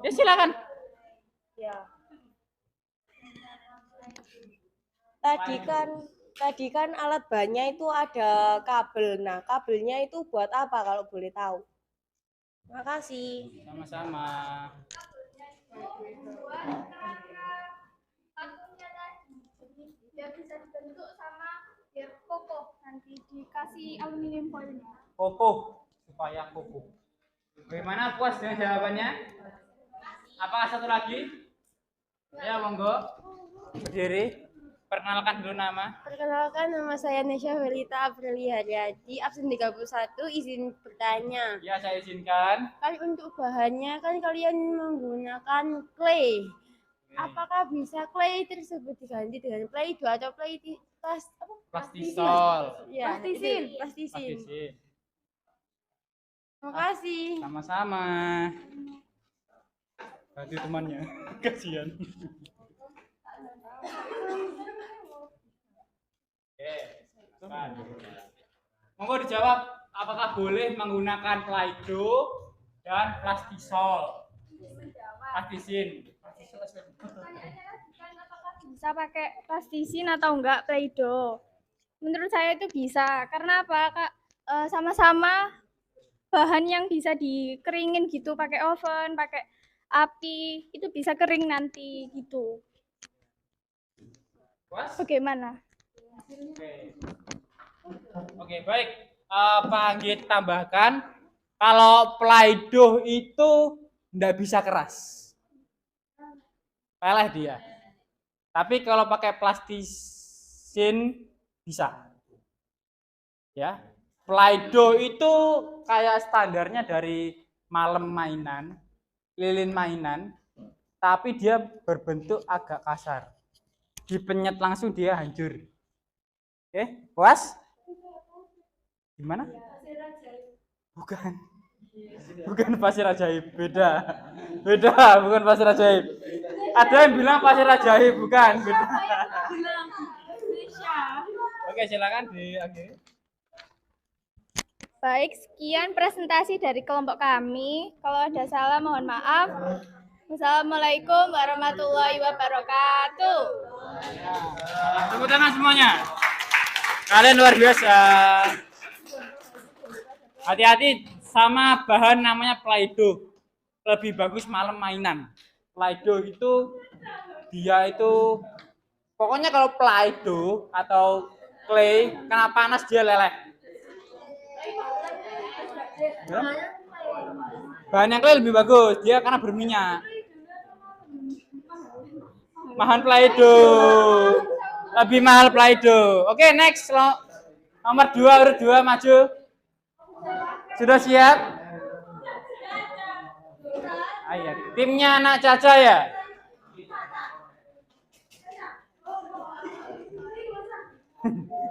Ya silakan. Ya. Tadi kan alat bannya itu ada kabel. Nah, kabelnya itu buat apa kalau boleh tahu? Makasih. Sama-sama. Patungnya tadi biar bisa dibentuk sama biar kokoh nanti dikasih aluminium foilnya. Kokoh supaya kokoh. Bagaimana, puas dengan jawabannya? Apakah satu lagi? Ya monggo. Berdiri. Perkenalkan dulu nama. Perkenalkan, nama saya Nesya Felita Aprilia Haryadi, absen 31, izin bertanya. Ya, saya izinkan. Kan untuk bahannya kan kalian menggunakan clay. Apakah bisa clay tersebut diganti dengan Play-Doh atau Plastisol. Ya, Plastisin. plastisin. Plastisin. Makasih. Sama-sama. Bantu temannya. Kasihan. Oke. Monggo dijawab, apakah boleh menggunakan Play-Doh dan plastisol? Plastisin. Apakah bisa pakai plastisin atau enggak Play-Doh? Menurut saya itu bisa. Karena apa, Kak? Sama-sama bahan yang bisa dikeringin gitu, pakai oven, pakai api, itu bisa kering nanti gitu. Puas? Bagaimana? Oke, baik. Pak Anggit tambahkan, kalau Play-Doh itu nggak bisa keras. Peleh dia. Tapi kalau pakai plastisin bisa. Ya. Play-Doh itu kayak standarnya dari malem mainan, lilin mainan, tapi dia berbentuk agak kasar. Dipenyet langsung dia hancur. Oke, puas? Gimana? Bukan. Bukan pasir ajaib, beda. Beda, bukan pasir ajaib. Ada yang bilang pasir ajaib, bukan. Beda. Oke, silakan diakhiri. Baik, sekian presentasi dari kelompok kami. Kalau ada salah mohon maaf. Wassalamualaikum warahmatullahi wabarakatuh. Tepuk tangan semuanya. Kalian luar biasa. Hati-hati sama bahan namanya Play-Doh. Lebih bagus malam mainan. Play-Doh itu dia itu pokoknya kalau Play-Doh atau clay kena panas dia leleh. Ya? Bahan yang clay lebih bagus, dia karena berminyak. Mahal Play-Doh. Lebih mahal Play-Doh. Oke, next. Nomor 2, urut 2 maju. Sudah siap? Ayo. ya. Timnya anak Caca ya?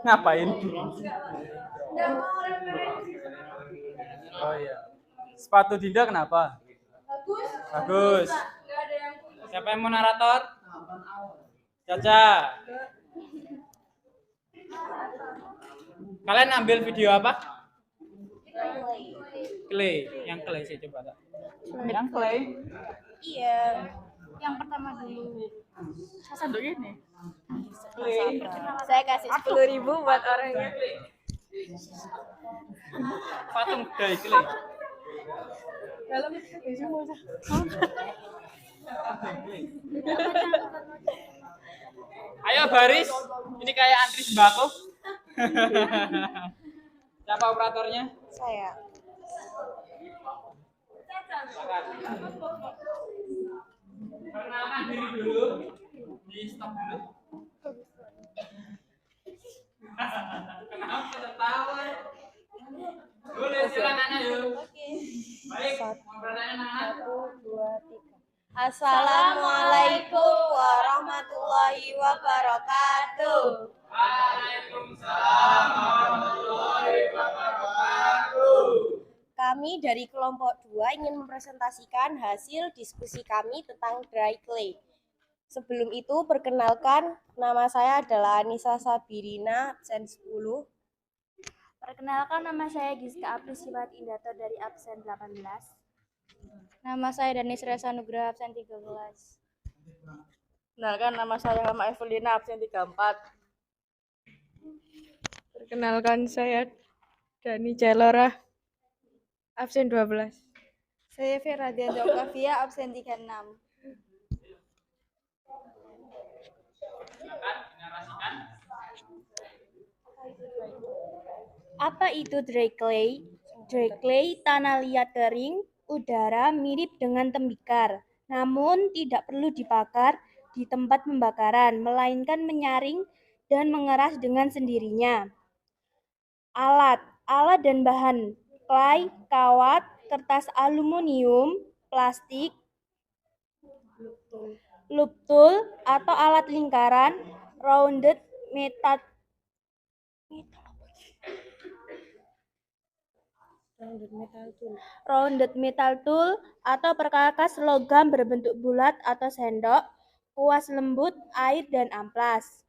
Ngapain? Oh iya. Sepatu Dinda kenapa? Bagus. Siapa yang mau narator? Caca. Kalian ambil video apa? Clay. Yang clay sih coba. Yang clay. Iya. Yang pertama dulu. Satu ini. Saya kasih 10.000 buat orangnya. Patung dari clay. Ayo baris. Ini kayak antri sembako. Siapa operatornya? Saya. Perkenalkan diri dulu. Di stop dulu. Kenapa tertawa? Boleh silakan anak yuk. Baik, mau bertanya anak. 1, 2, 3. Assalamualaikum warahmatullahi wabarakatuh. Waalaikumsalam warahmatullahi wabarakatuh. Kami dari kelompok 2 ingin mempresentasikan hasil diskusi kami tentang dry clay. Sebelum itu, perkenalkan, nama saya adalah Anissa Sabirina, absen 10. Perkenalkan, nama saya Giska Aprisiwat Indato dari absen 18. Nama saya Danis Reza Nugraha, absen 13. Perkenalkan, nama saya Hama Evelina, absen 34. Perkenalkan, saya Dani Celora, absen 12. Saya Feradianto Octavia, absen 36. Apa itu dry clay? Dry clay tanah liat kering, udara mirip dengan tembikar, namun tidak perlu dibakar di tempat pembakaran, melainkan menyaring dan mengeras dengan sendirinya. Alat dan bahan: clay, kawat, kertas aluminium, plastik, loop tool atau alat lingkaran, rounded metal tool atau perkakas logam berbentuk bulat atau sendok, kuas lembut, air, dan amplas.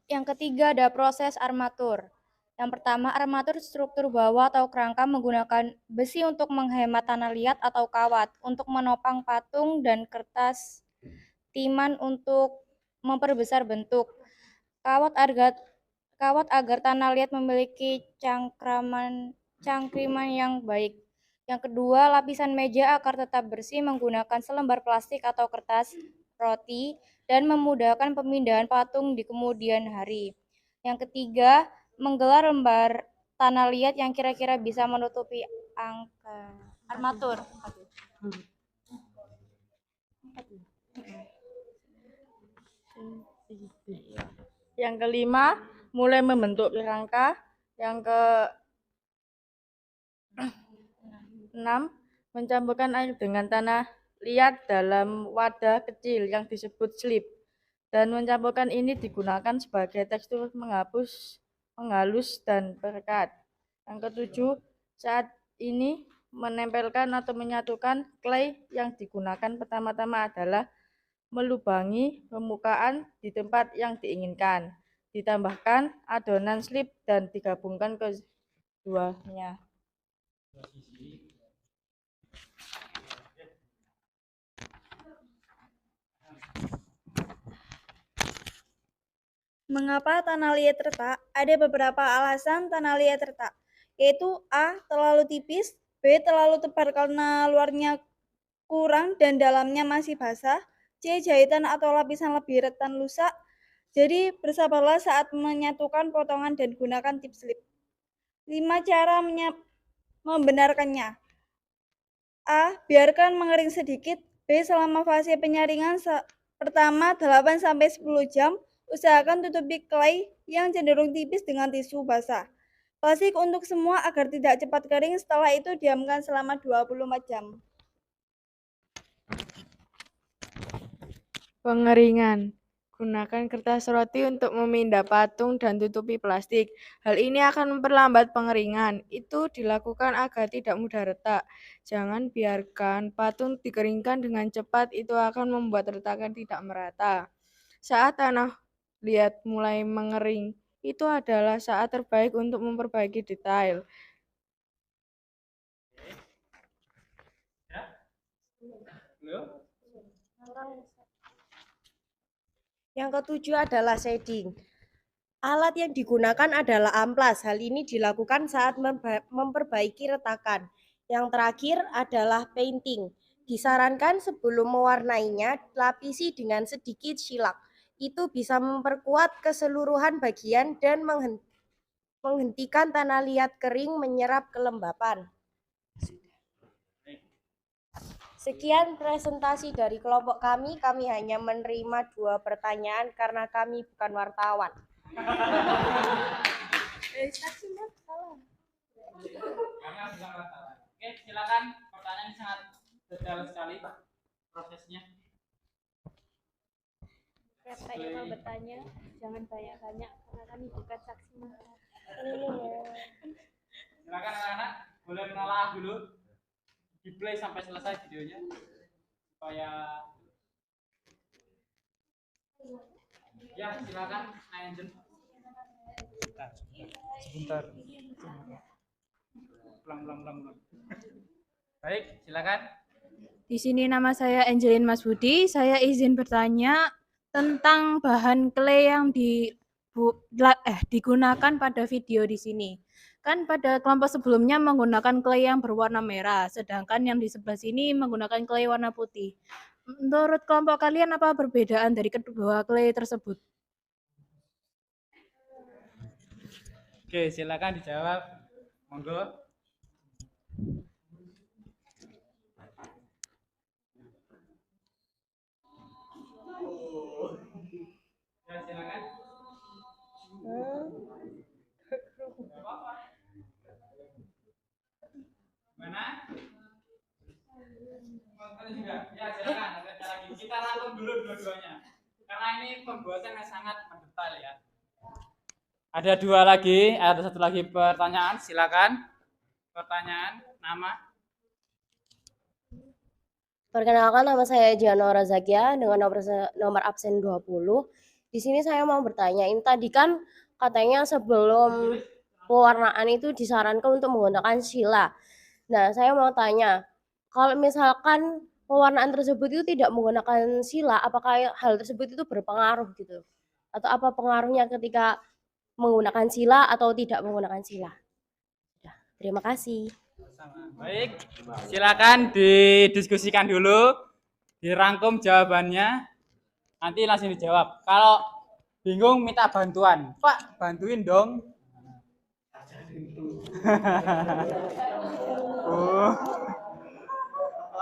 Yang ketiga ada proses armatur. Yang pertama, armatur struktur bawah atau kerangka menggunakan besi untuk menghemat tanah liat atau kawat, untuk menopang patung dan kertas timan untuk memperbesar bentuk. Kawat agar tanah liat memiliki cangkriman yang baik. Yang kedua, lapisan meja agar tetap bersih menggunakan selembar plastik atau kertas roti dan memudahkan pemindahan patung di kemudian hari. Yang ketiga, menggelar lembar tanah liat yang kira-kira bisa menutupi armatur. Yang kelima, mulai membentuk kerangka. Yang ke-6, mencampurkan air dengan tanah liat dalam wadah kecil yang disebut slip, dan mencampurkan ini digunakan sebagai tekstur menghapus, menghalus, dan perekat. Yang ketujuh, saat ini menempelkan atau menyatukan clay yang digunakan pertama-tama adalah melubangi permukaan di tempat yang diinginkan, ditambahkan adonan slip dan digabungkan keduanya. Mengapa tanah liat retak? Ada beberapa alasan tanah liat retak, yaitu A. terlalu tipis, B. terlalu tebal karena luarnya kurang dan dalamnya masih basah, C. jahitan atau lapisan lebih rentan rusak. Jadi bersabarlah saat menyatukan potongan dan gunakan tip slip. 5 cara membenarkannya. A. Biarkan mengering sedikit. B. Selama fase penyaringan pertama 8-10 jam, usahakan tutupi clay yang cenderung tipis dengan tisu basah. Plastik untuk semua agar tidak cepat kering, setelah itu diamkan selama 24 jam. Pengeringan. Gunakan kertas roti untuk memindah patung dan tutupi plastik. Hal ini akan memperlambat pengeringan. Itu dilakukan agar tidak mudah retak. Jangan biarkan patung dikeringkan dengan cepat, itu akan membuat retakan tidak merata. Saat tanah liat mulai mengering, itu adalah saat terbaik untuk memperbaiki detail. Yang ketujuh adalah shading. Alat yang digunakan adalah amplas. Hal ini dilakukan saat memperbaiki retakan. Yang terakhir adalah painting. Disarankan sebelum mewarnainya, lapisi dengan sedikit silak. Itu bisa memperkuat keseluruhan bagian dan menghentikan tanah liat kering menyerap kelembapan. Sekian presentasi dari kelompok kami. Kami hanya menerima 2 pertanyaan karena kami bukan wartawan. Oke, silakan. Pertanyaan ini sangat detail sekali prosesnya. Saya mau bertanya, jangan banyak-banyak karena kami bukan saksi mata. Silakan anak-anak, boleh menelaah dulu. Di play sampai selesai videonya supaya ya silakan Angel. Sebentar. Pulang. Baik, silakan. Di sini nama saya Angelin Mas Budi. Saya izin bertanya tentang bahan clay yang digunakan pada video di sini. Kan pada kelompok sebelumnya menggunakan clay yang berwarna merah, sedangkan yang di sebelah sini menggunakan clay warna putih. Menurut kelompok kalian apa perbedaan dari kedua clay tersebut? Oke, silakan dijawab. Monggo. Ya, silakan. Mana? Juga. Ya, silakan. Lagi. Kita rangkum dulu dua-duanya. Karena ini pembahasan yang sangat mendetail ya. Ada 2 lagi, ada 1 lagi pertanyaan. Silakan. Pertanyaan, nama. Perkenalkan, nama saya Gianora Zakia dengan nomor absen 20. Di sini saya mau bertanya, ini tadi kan katanya sebelum pewarnaan itu disarankan untuk menggunakan sila. Nah, saya mau tanya, kalau misalkan pewarnaan tersebut itu tidak menggunakan sila, apakah hal tersebut itu berpengaruh gitu? Atau apa pengaruhnya ketika menggunakan sila atau tidak menggunakan sila? Terima kasih. Baik, silakan didiskusikan dulu, dirangkum jawabannya, nanti langsung dijawab. Kalau bingung minta bantuan, Pak bantuin dong.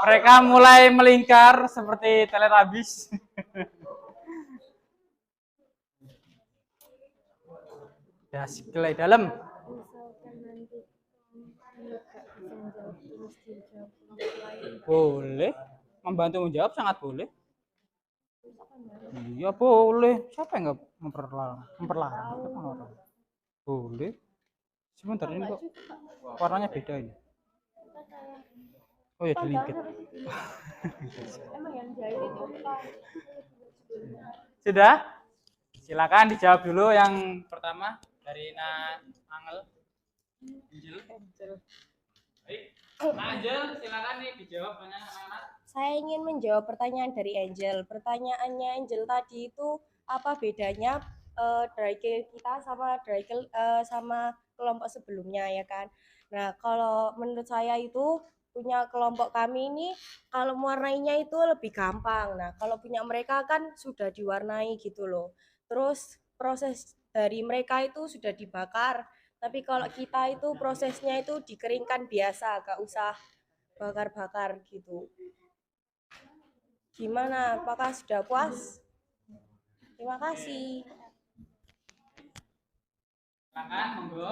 Mereka mulai melingkar seperti Teletubbies. Ya, mulai dalam. Boleh, membantu menjawab sangat boleh. Iya boleh. Siapa yang nggak memperlarang? Boleh. Sebentar ini kok warnanya beda ini. Oh ya delete. Sudah? Silakan dijawab dulu yang pertama dari Angel. Baik. Angel, silakan nih dijawab pertanyaan anak-anak. Saya ingin menjawab pertanyaan dari Angel. Pertanyaannya Angel tadi itu apa bedanya dry clay kita sama sama kelompok sebelumnya ya kan. Nah, kalau menurut saya itu punya kelompok kami ini kalau mewarnainya itu lebih gampang. Nah, kalau punya mereka kan sudah diwarnai gitu loh. Terus proses dari mereka itu sudah dibakar. Tapi kalau kita itu prosesnya itu dikeringkan biasa, gak usah bakar-bakar gitu. Gimana? Apakah sudah puas? Terima kasih. Silakan, monggo.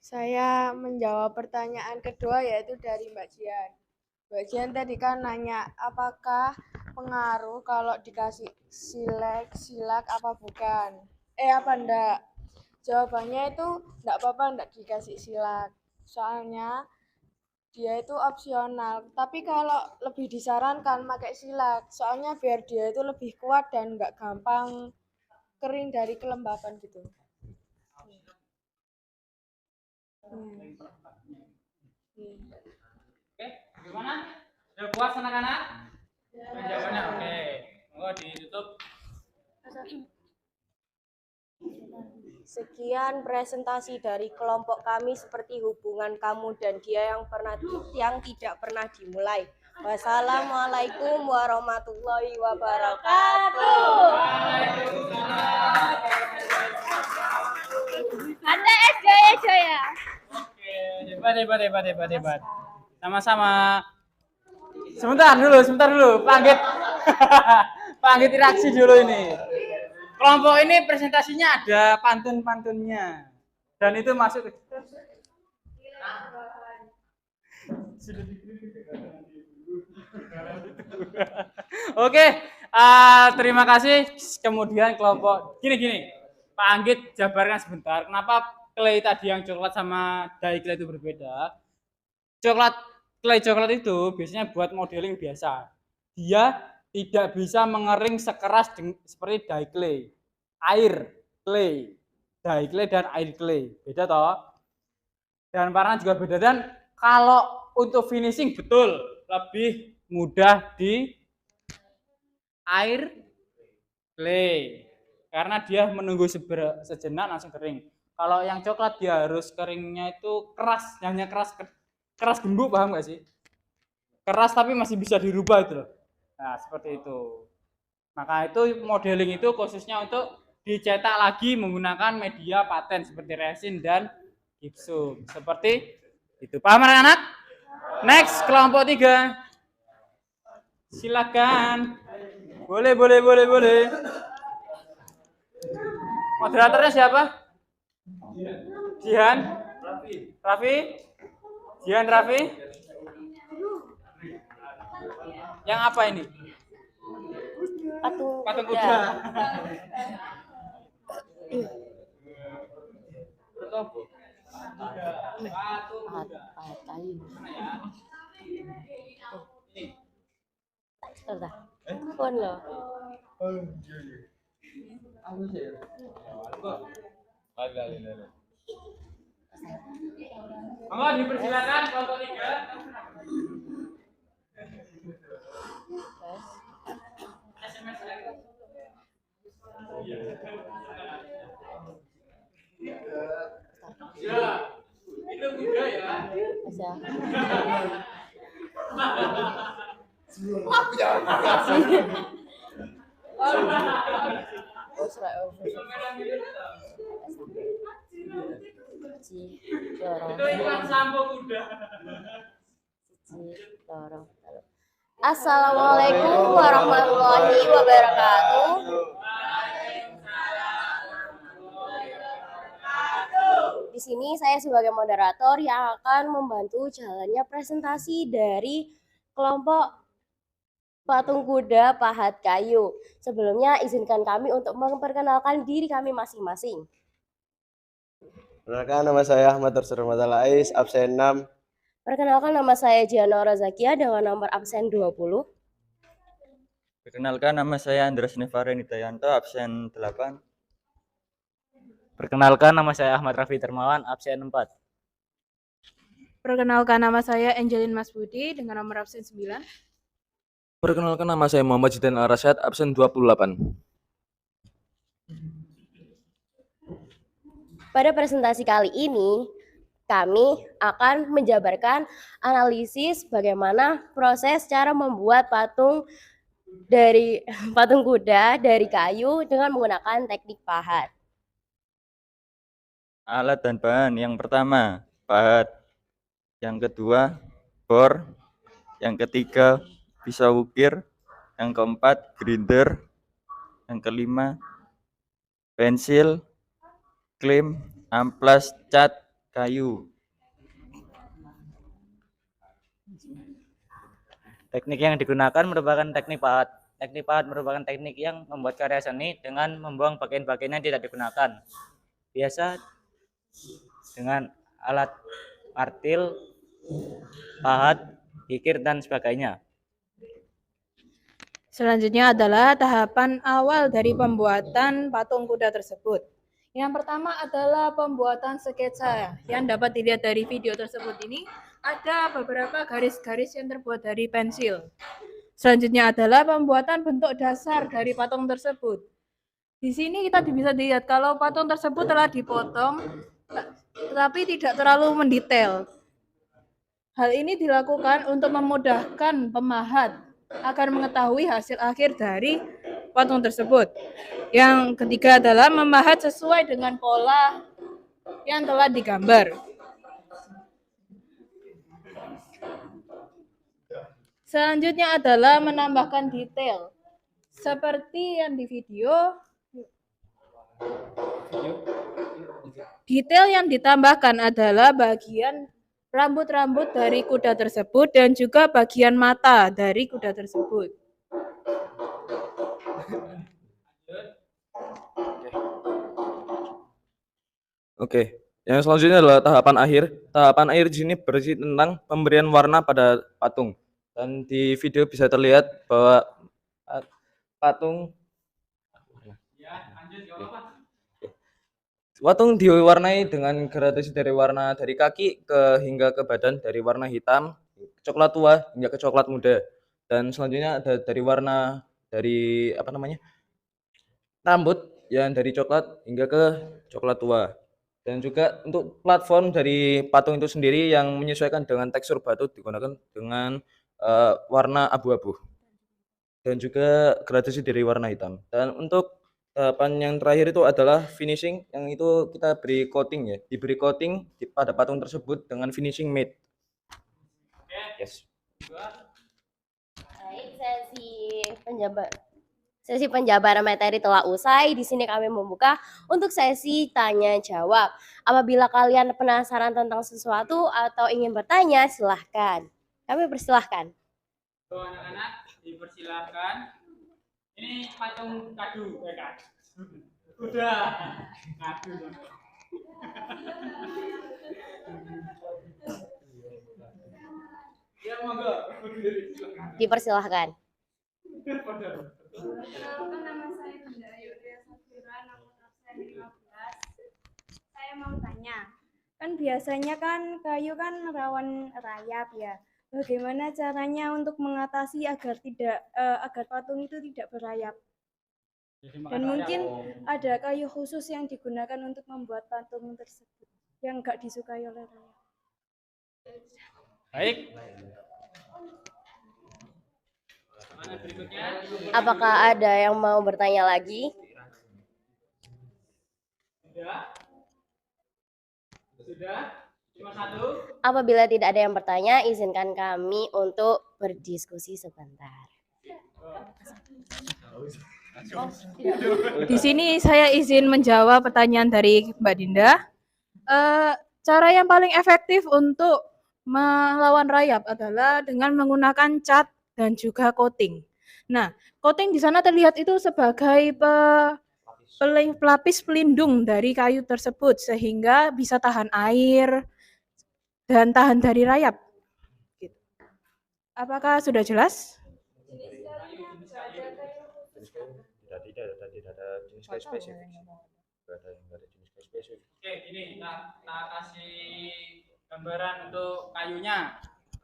Saya menjawab pertanyaan kedua yaitu dari Mbak Jian. Mbak Jian tadi kan nanya apakah pengaruh kalau dikasih silak apa bukan? Apa enggak? Jawabannya itu enggak apa-apa enggak dikasih silak. Soalnya dia itu opsional. Tapi kalau lebih disarankan pakai silak. Soalnya biar dia itu lebih kuat dan enggak gampang kering dari kelembapan gitu. Oke, gimana? Sudah puas anak-anak? Jawabannya oke. Monggo ditutup. Sekian presentasi dari kelompok kami seperti hubungan kamu dan dia yang tidak pernah dimulai. Wassalamualaikum warahmatullahi wabarakatuh. Anda SD ya? Hebat. Sama-sama. Sebentar dulu. Panggil interaksi dulu ini. Kelompok ini presentasinya ada pantun-pantunnya. Dan itu masuk ke Oke, terima kasih. Kemudian kelompok gini. Pak Anggit jabarkan sebentar. Kenapa clay tadi yang coklat sama dye clay itu berbeda? Clay coklat itu biasanya buat modeling biasa. Dia tidak bisa mengering sekeras seperti dye clay. Air clay, dye clay dan air clay. Beda toh? Dan warna juga beda. Dan kalau untuk finishing betul lebih mudah di air clay. Karena dia menunggu sejenak langsung kering. Kalau yang coklat dia harus keringnya itu keras, hanya keras gembuk, paham nggak sih? Keras tapi masih bisa dirubah itu loh. Nah seperti itu. Maka itu modeling itu khususnya untuk dicetak lagi menggunakan media paten seperti resin dan gipsum. Seperti itu. Paham anak-anak? Next kelompok 3. Silakan. Boleh. Moderatornya siapa? Jihan? Raffi? Jihan Raffi? Yang apa ini? Patung kuda. Monggo dipersilakan kelompok 3. Ya, itu kuda ya. Itu iklan sampo kuda. Assalamualaikum warahmatullahi wabarakatuh. Di sini saya sebagai moderator yang akan membantu jalannya presentasi dari kelompok patung kuda pahat kayu. Sebelumnya izinkan kami untuk memperkenalkan diri kami masing-masing. Perkenalkan, nama saya Ahmad Tersurmata Lais, absen 6. Perkenalkan, nama saya Jiana Razakia dengan nomor absen 20. Perkenalkan, nama saya Andres Nevaren Hitayanto, absen 8. Perkenalkan, nama saya Ahmad Raffi Termawan, absen 4. Perkenalkan, nama saya Angelin Mas Budi dengan nomor absen 9. Perkenalkan, nama saya Muhammad Jidan Al-Rasyad, absen 28. Pada presentasi kali ini, kami akan menjabarkan analisis bagaimana proses cara membuat patung kuda dari kayu dengan menggunakan teknik pahat. Alat dan bahan, yang pertama pahat, yang kedua bor, yang ketiga pisau ukir, yang keempat grinder, yang kelima pensil, klem, amplas, cat, kayu. Teknik yang digunakan merupakan teknik pahat. Teknik pahat merupakan teknik yang membuat karya seni dengan membuang bagian-bagian yang tidak digunakan. Biasa dengan alat martil, pahat, kikir, dan sebagainya. Selanjutnya adalah tahapan awal dari pembuatan patung kuda tersebut. Yang pertama adalah pembuatan sketsa. Yang dapat dilihat dari video tersebut ini, ada beberapa garis-garis yang terbuat dari pensil. Selanjutnya adalah pembuatan bentuk dasar dari patung tersebut. Di sini kita bisa dilihat kalau patung tersebut telah dipotong, tetapi tidak terlalu mendetail. Hal ini dilakukan untuk memudahkan pemahat agar mengetahui hasil akhir dari patung tersebut. Yang ketiga adalah memahat sesuai dengan pola yang telah digambar. Selanjutnya adalah menambahkan detail. Seperti yang di video, detail yang ditambahkan adalah bagian rambut-rambut dari kuda tersebut dan juga bagian mata dari kuda tersebut. Oke, yang selanjutnya adalah tahapan akhir. Tahapan akhir di sini berisi tentang pemberian warna pada patung. Dan di video bisa terlihat bahwa patung diwarnai dengan gradasi dari warna dari kaki hingga ke badan, dari warna hitam, coklat tua hingga ke coklat muda. Dan selanjutnya ada dari warna dari rambut yang dari coklat hingga ke coklat tua. Dan juga untuk platform dari patung itu sendiri yang menyesuaikan dengan tekstur batu digunakan dengan warna abu-abu. Dan juga gradasi dari warna hitam. Dan untuk tahapan yang terakhir itu adalah finishing, yang itu kita beri coating ya, diberi coating pada patung tersebut dengan finishing matte. Yes. Baik, sesi penjabaran materi telah usai. Di sini kami membuka untuk sesi tanya jawab. Apabila kalian penasaran tentang sesuatu atau ingin bertanya, silahkan. Kami persilahkan. Anak-anak dipersilahkan. Ini patung kadu, ya kan? Udah, kadu. Ya monggo. Dipersilahkan. Perkenalkan, nama saya Bunda Yudhya Safira, nomor absen 15. Saya mau tanya, kan biasanya kan kayu kan rawan rayap ya. Bagaimana caranya untuk mengatasi agar agar patung itu tidak berayap? Dan mungkin ada kayu khusus yang digunakan untuk membuat patung tersebut yang nggak disukai oleh rayap. Baik. Apakah ada yang mau bertanya lagi? Sudah? Cuma satu? Apabila tidak ada yang bertanya, izinkan kami untuk berdiskusi sebentar. Di sini saya izin menjawab pertanyaan dari Mbak Dinda. Cara yang paling efektif untuk melawan rayap adalah dengan menggunakan cat dan juga coating. Nah, coating di sana terlihat itu sebagai pelapis pelindung dari kayu tersebut sehingga bisa tahan air dan tahan dari rayap. Apakah sudah jelas? Tidak ada jenis kayu spesifik. Tidak ada jenis kayu spesifik. Oke, ini kita kasih gambaran untuk kayunya.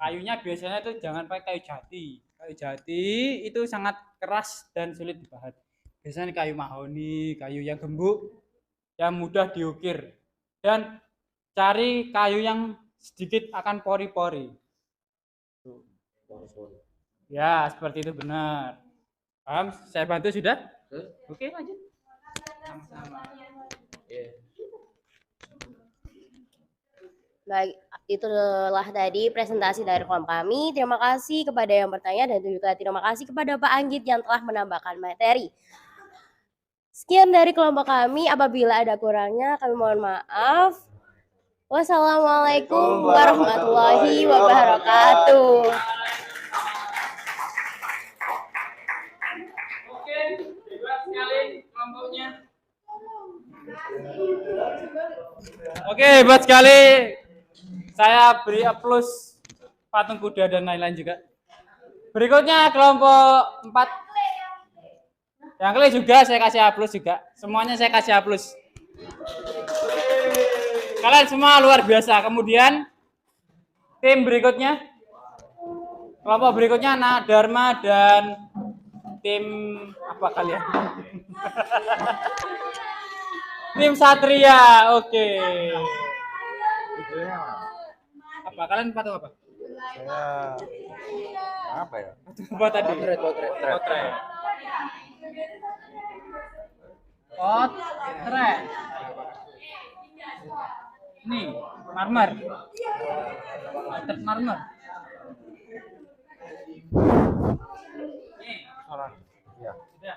Kayunya biasanya itu jangan pakai kayu jati. Kayu jati itu sangat keras dan sulit dibahat. Biasanya kayu mahoni, kayu yang gembuk, yang mudah diukir. Dan cari kayu yang sedikit akan pori-pori. Ya, seperti itu benar. Paham? Saya bantu sudah? Oke, lanjut. Sama-sama. Baik, itulah tadi presentasi dari kelompok kami. Terima kasih kepada yang bertanya dan juga terima kasih kepada Pak Anggit yang telah menambahkan materi. Sekian dari kelompok kami. Apabila ada kurangnya, kami mohon maaf. Wassalamualaikum warahmatullahi wabarakatuh. Oke, hebat sekali kelompoknya. Oke, hebat sekali. Saya beri aplaus patung kuda dan lain-lain juga. Berikutnya kelompok 4. Yang kali juga saya kasih aplaus juga. Semuanya saya kasih aplaus. Kalian semua luar biasa. Kemudian tim berikutnya. Kelompok berikutnya anak Dharma dan tim apa kalian? Tim Satria. Oke. Apa kalian patung apa? Saya apa ya? Apa tadi? Potret. Ini marmer. Potret marmer. Orang. Ya. Ya.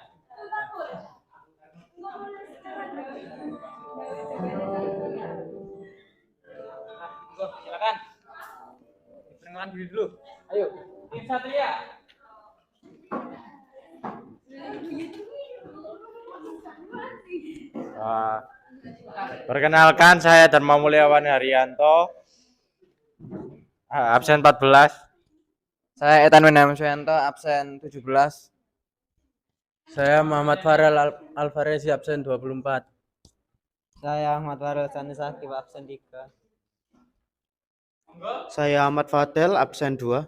Silakan. Perkenalkan diri dulu. Ayo, tim Satria. Perkenalkan, saya Dharma Mulyawan Haryanto, absen 14. Saya Etan Wenam Suyanto, absen 17. Saya Muhammad Farel Alvarezi, absen 24. Saya Ahmad Farel Sani Sakib, absen 3. Saya Ahmad Fadel, absen 2.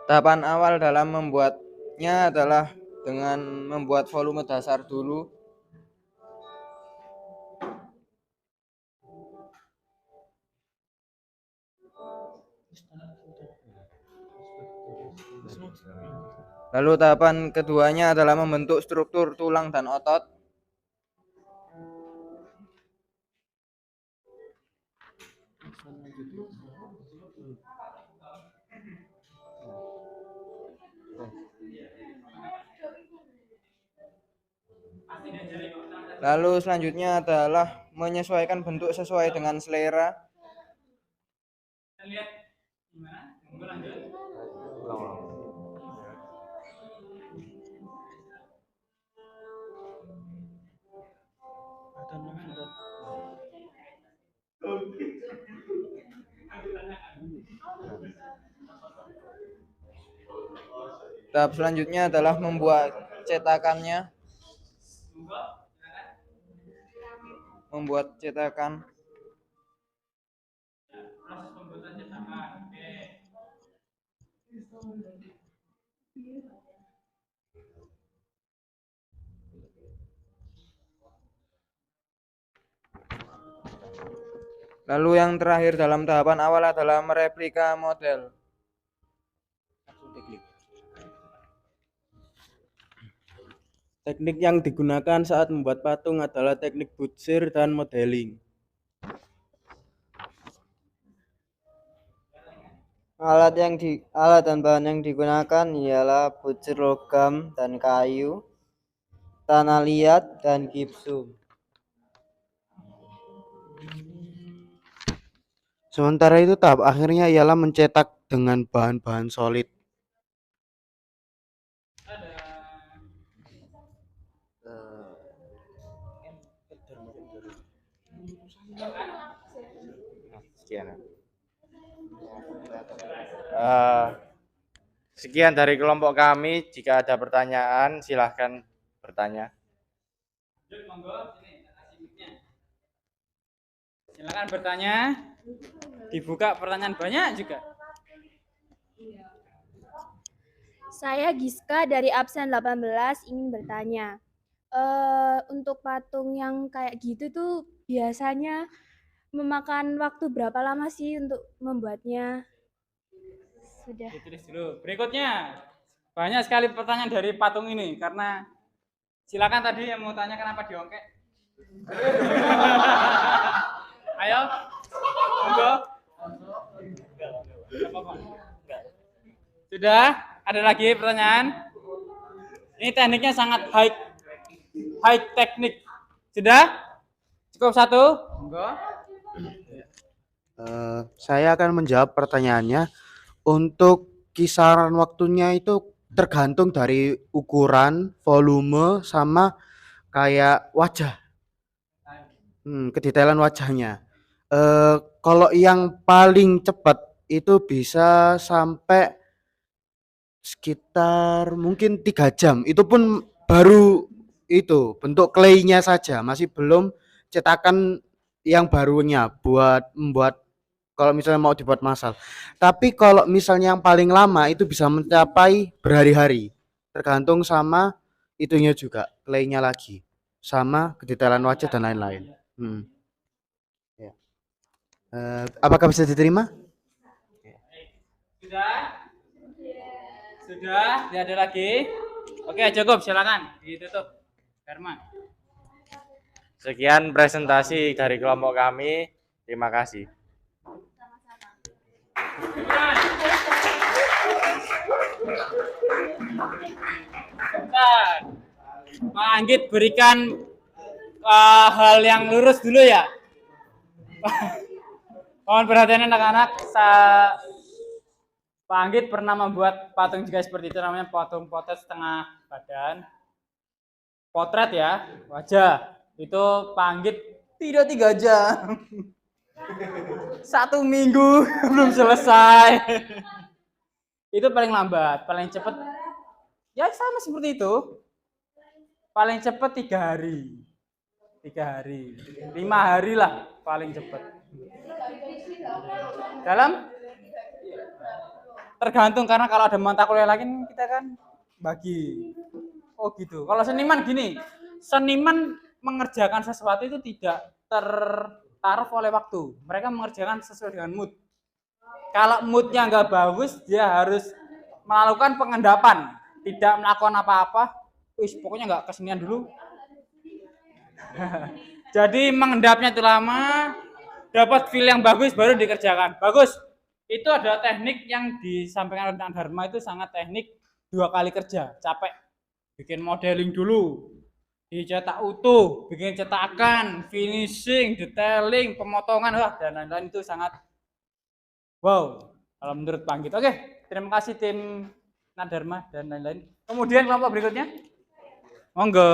Tahapan awal dalam membuatnya adalah dengan membuat volume dasar dulu. Lalu tahapan keduanya adalah membentuk struktur tulang dan otot. Lalu selanjutnya adalah menyesuaikan bentuk sesuai dengan selera. Kita lihat gimana? Lanjut. Tahap selanjutnya adalah membuat cetakannya. Membuat cetakan. Lalu yang terakhir dalam tahapan awal adalah mereplika model. Teknik yang digunakan saat membuat patung adalah teknik butsir dan modeling. Alat dan bahan yang digunakan ialah butsir logam dan kayu, tanah liat, dan gipsum. Sementara itu tahap akhirnya ialah mencetak dengan bahan-bahan solid. Sekian dari kelompok kami. Jika ada pertanyaan, silahkan bertanya. Silakan bertanya. Dibuka pertanyaan banyak juga. Saya Giska dari absen 18 ingin bertanya. Untuk patung yang kayak gitu tuh biasanya memakan waktu berapa lama sih untuk membuatnya? Sudah. Ditulis dulu. Berikutnya, banyak sekali pertanyaan dari patung ini karena silakan tadi yang mau tanya kenapa diongkek. Ayo, monggo. Sudah? Ada lagi pertanyaan? Ini tekniknya sangat high high teknik. Sudah? Cukup satu? Enggak. Saya akan menjawab pertanyaannya. Untuk kisaran waktunya itu tergantung dari ukuran, volume, sama kayak wajah, kedetailan wajahnya. Kalau yang paling cepat itu bisa sampai sekitar mungkin 3 jam. Itu pun baru itu bentuk clay-nya saja, masih belum cetakan yang barunya buat membuat kalau misalnya mau dibuat massal. Tapi kalau misalnya yang paling lama itu bisa mencapai berhari-hari. Tergantung sama itunya juga, clay-nya lagi. Sama kedetailan wajah dan lain-lain. Ya. Apakah bisa diterima? Sudah? Sudah? Tidak ada lagi? Oke, cukup. Silakan ditutup. Herman. Sekian presentasi dari kelompok kami. Terima kasih. Bentar. Pak Anggit berikan hal yang lurus dulu ya. Mohon perhatian anak-anak. Pak Anggit pernah membuat patung juga seperti itu, namanya patung potret setengah badan. Potret ya, wajah. Itu Pak Anggit tidak 3 jam. 1 minggu belum selesai. Itu paling lambat, paling cepat ya sama seperti itu. Paling cepat 3 hari. 3 hari. 5 hari lah paling cepat. Dalam tergantung, karena kalau ada mata kuliah lagi kita kan bagi. Oh gitu. Kalau seniman gini, seniman mengerjakan sesuatu itu tidak tertaruh oleh waktu. Mereka mengerjakan sesuai dengan mood. Kalau moodnya nggak bagus, dia harus melakukan pengendapan, tidak melakukan apa-apa. Pokoknya nggak kesenian dulu. Jadi mengendapnya itu lama, dapat feel yang bagus baru dikerjakan. Bagus. Itu ada teknik yang disampaikan oleh Kang Dharma, itu sangat teknik 2 kali kerja, capek. Bikin modeling dulu, dicetak utuh, bikin cetakan, finishing, detailing, pemotongan, dan lain-lain, itu sangat wow kalau menurut Pak Anggit. Oke, terima kasih tim Dharma dan lain-lain. Kemudian kelompok berikutnya, monggo.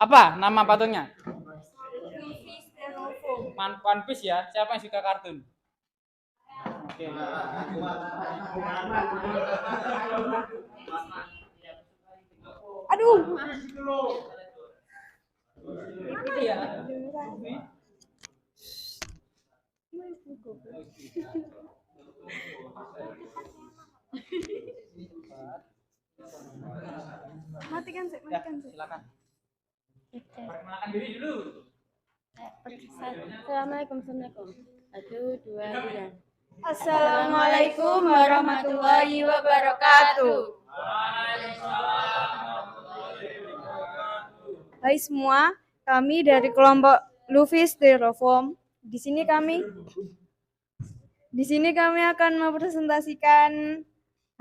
Apa nama patungnya? One Piece ya. Siapa yang suka kartun? Oke. Aduh. Matikan sih. Silakan. Perkenalkan diri dulu. Assalamualaikum. 1, 2, 3. Assalamualaikum warahmatullahi wabarakatuh. Hai semua, kami dari kelompok Luffy Styrofoam. Di sini kami akan mempresentasikan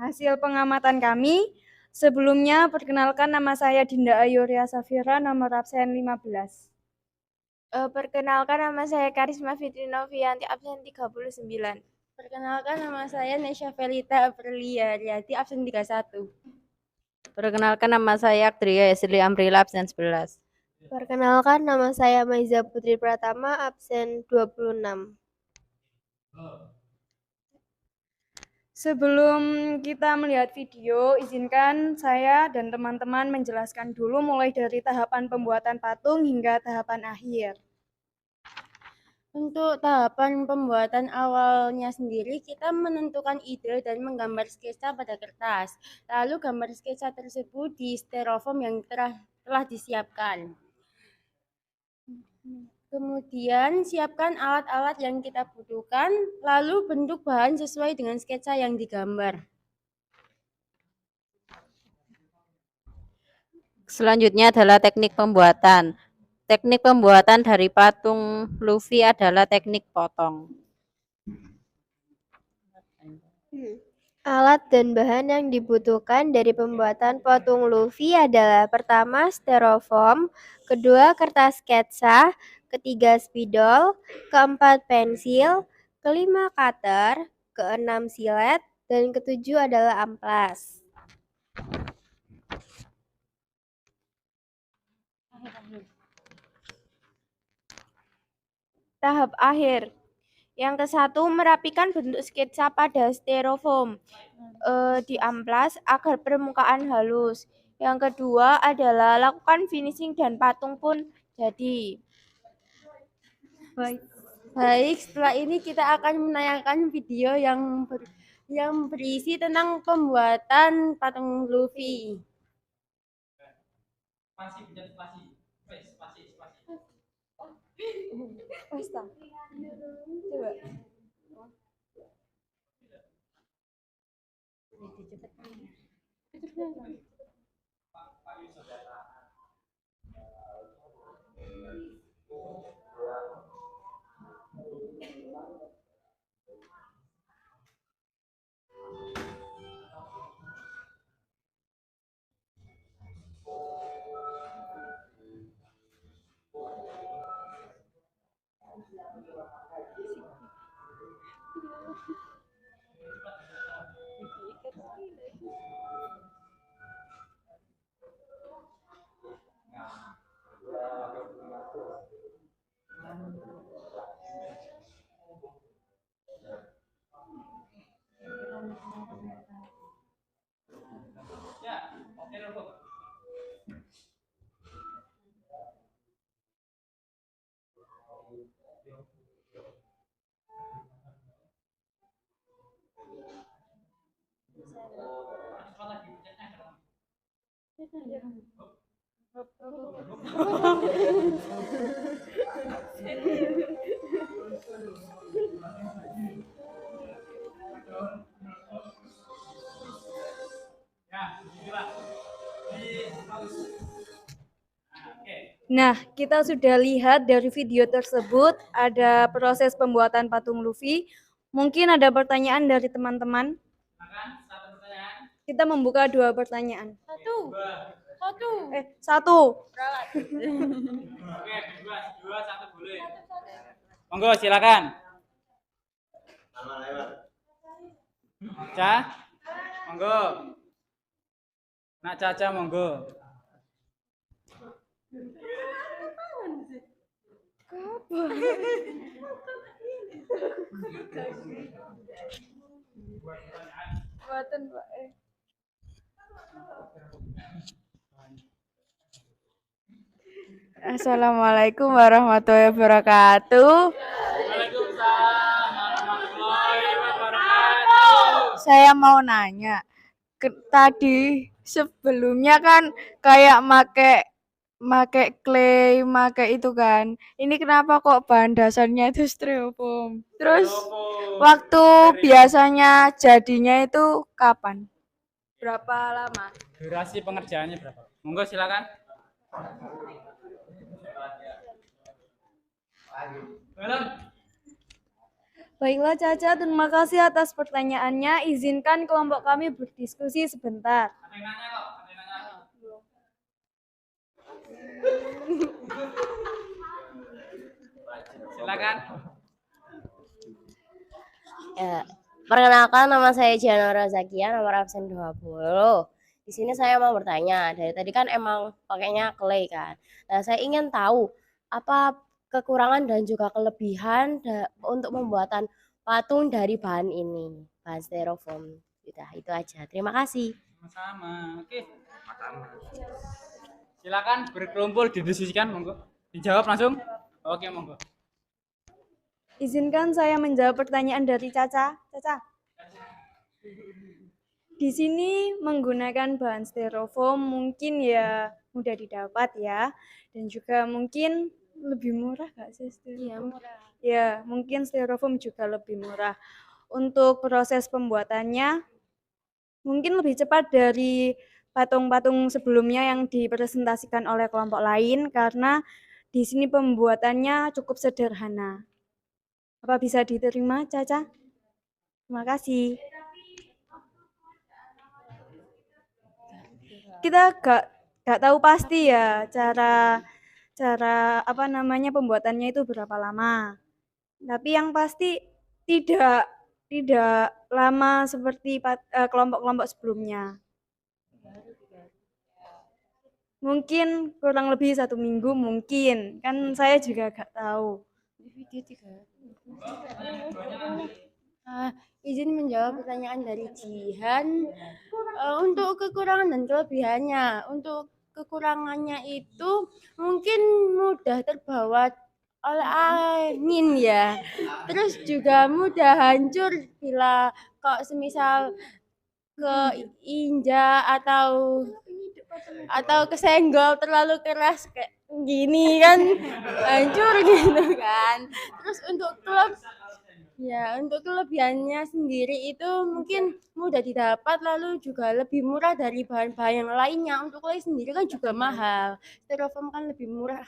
hasil pengamatan kami. Sebelumnya, perkenalkan nama saya Dinda Ayuria Safira, nomor absen 15. Perkenalkan nama saya Karisma Fitri Novianti, absen 39. Perkenalkan nama saya Nesya Felita Aprilia Riyati, absen 31. Perkenalkan nama saya Aktria Esli Amrila, absen 11. Perkenalkan nama saya Maiza Putri Pratama, absen 26. Sebelum kita melihat video, izinkan saya dan teman-teman menjelaskan dulu mulai dari tahapan pembuatan patung hingga tahapan akhir. Untuk tahapan pembuatan awalnya sendiri, kita menentukan ide dan menggambar sketsa pada kertas. Lalu gambar sketsa tersebut di styrofoam yang telah disiapkan. Kemudian siapkan alat-alat yang kita butuhkan, lalu bentuk bahan sesuai dengan sketsa yang digambar. Selanjutnya adalah teknik pembuatan. Teknik pembuatan dari patung Luffy adalah teknik potong. Alat dan bahan yang dibutuhkan dari pembuatan patung Luffy adalah pertama styrofoam, kedua kertas sketsa, ketiga spidol, keempat pensil, kelima cutter, keenam silet, dan ketujuh adalah amplas. Tahap akhir. Yang ke-1, merapikan bentuk sketsa pada styrofoam di amplas agar permukaan halus. Yang kedua adalah lakukan finishing dan patung pun jadi. Baik, setelah ini kita akan menayangkan video yang berisi tentang pembuatan patung Luffy. Coba. Nah, kita sudah lihat dari video tersebut ada proses pembuatan patung Luffy. Mungkin ada pertanyaan dari teman-teman. Kita membuka 2 pertanyaan. Satu. Oke, dua, satu boleh. Monggo silakan. Ca, monggo. Nak Caca monggo. Buatan, Pak. Assalamualaikum warahmatullahi wabarakatuh. Saya mau nanya, tadi sebelumnya kan kayak make clay, make itu kan. Ini kenapa kok bahan dasarnya itu styrofoam? Terus waktu biasanya jadinya itu kapan? Berapa lama? Durasi pengerjaannya berapa? Monggo silakan. Baiklah Caca, terima kasih atas pertanyaannya. Izinkan kelompok kami berdiskusi sebentar. Silakan. Ya, perkenalkan nama saya Gianora Zakia, nomor absen 20. Di sini saya mau bertanya, dari tadi kan emang pakainya clay kan. Nah, saya ingin tahu apa kekurangan dan juga kelebihan untuk pembuatan patung dari bahan ini, bahan styrofoam. Udah, itu aja. Terima kasih. Sama-sama. Oke. Silakan berkelompok didiskusikan, monggo. Dijawab langsung. Oke, monggo. Izinkan saya menjawab pertanyaan dari Caca. Caca. Di sini menggunakan bahan styrofoam mungkin ya mudah didapat ya, dan juga mungkin lebih murah nggak sih styrofoam? Iya, murah. Ya, mungkin styrofoam juga lebih murah. Untuk proses pembuatannya mungkin lebih cepat dari patung-patung sebelumnya yang dipresentasikan oleh kelompok lain karena di sini pembuatannya cukup sederhana. Apa bisa diterima, Caca? Terima kasih. kita gak tahu pasti ya cara apa namanya pembuatannya itu berapa lama. Tapi yang pasti tidak lama seperti kelompok-kelompok sebelumnya. Mungkin kurang lebih 1 minggu mungkin, kan saya juga gak tahu. Izin menjawab pertanyaan dari Jihan. Untuk kekurangan dan kelebihannya, untuk kekurangannya itu mungkin mudah terbawa oleh angin ya, terus juga mudah hancur bila kok semisal keinjak atau kesenggol terlalu keras kayak gini kan hancur gitu kan. Terus untuk kelebihannya sendiri itu mungkin mudah didapat, lalu juga lebih murah dari bahan-bahan yang lainnya. Untuk clay sendiri kan juga mahal, styrofoam kan lebih murah.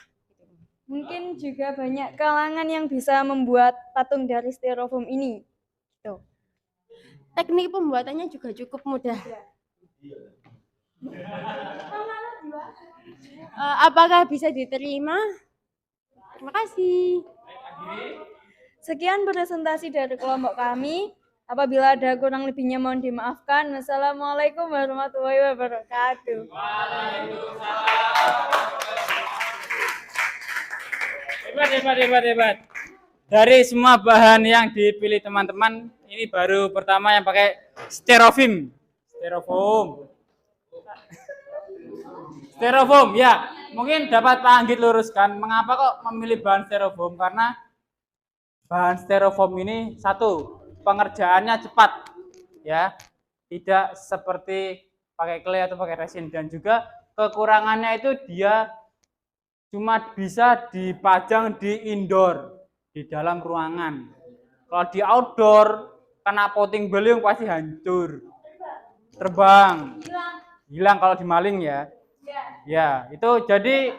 Mungkin juga banyak kalangan yang bisa membuat patung dari styrofoam ini. Gitu. Teknik pembuatannya juga cukup mudah. Apakah bisa diterima? Terima kasih. Sekian presentasi dari kelompok kami. Apabila ada kurang lebihnya mohon dimaafkan. Wassalamualaikum warahmatullahi wabarakatuh. Hebat. Dari semua bahan yang dipilih teman-teman, ini baru pertama yang pakai styrofoam. Styrofoam ya. Mungkin dapat Pak Anggit luruskan mengapa kok memilih bahan styrofoam? Karena bahan styrofoam ini satu, pengerjaannya cepat ya. Tidak seperti pakai clay atau pakai resin, dan juga kekurangannya itu dia cuma bisa dipajang di indoor, di dalam ruangan. Kalau di outdoor kena puting beliung pasti hancur, terbang, hilang kalau dimaling ya. Ya, itu jadi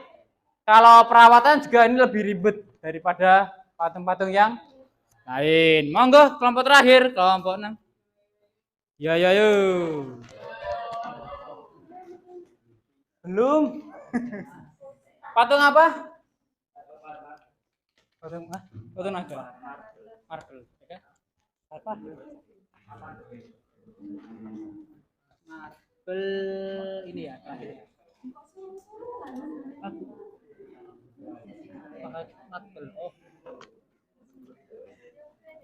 kalau perawatan juga ini lebih ribet daripada patung-patung yang lain. Monggo kelompok terakhir, kelompok 6. Ya. Belum. Patung apa? Patung naga. Marble, ya. Apa? Marble ini ya, terakhir. Marble. Oh.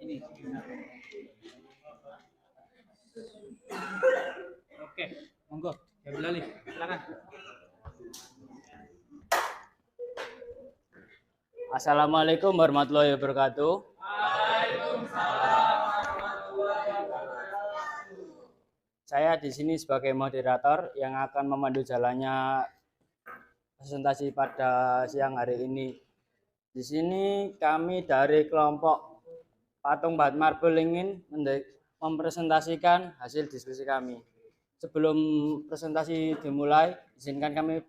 Ini. Oke, monggo. Ya Bilali, silakan. Assalamualaikum warahmatullahi wabarakatuh. Saya di sini sebagai moderator yang akan memandu jalannya presentasi pada siang hari ini. Di sini kami dari kelompok patung Bahat Marble ingin mempresentasikan hasil diskusi kami. Sebelum presentasi dimulai, izinkan kami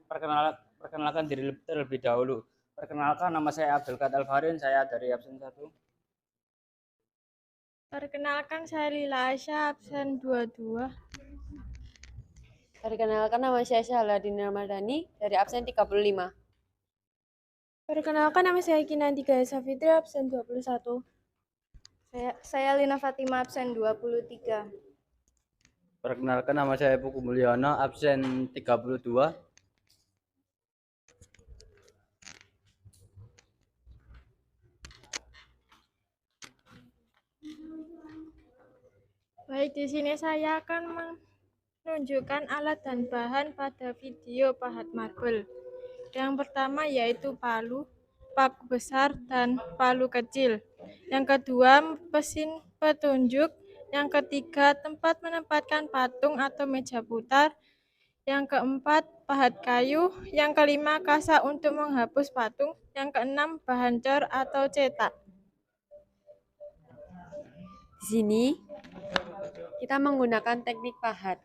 perkenalkan diri terlebih dahulu. Perkenalkan, nama saya Abdul Qad Alfarin, saya dari absen 1. Perkenalkan, saya Lila Aisyah, absen 22. Perkenalkan, nama saya Syahaladin Ramadhani dari absen 35. Perkenalkan, nama saya Kinanti Gaya Safitri, absen 21. Saya Lina Fatima, absen 23. Perkenalkan, nama saya Puku Mulyono, absen 32. Baik, di sini saya akan menunjukkan alat dan bahan pada video Bahat Marble. Yang pertama yaitu palu besar dan palu kecil. Yang kedua, mesin petunjuk. Yang ketiga, tempat menempatkan patung atau meja putar. Yang keempat, pahat kayu. Yang kelima, kasa untuk menghapus patung. Yang keenam, bahan cor atau cetak. Di sini kita menggunakan teknik pahat,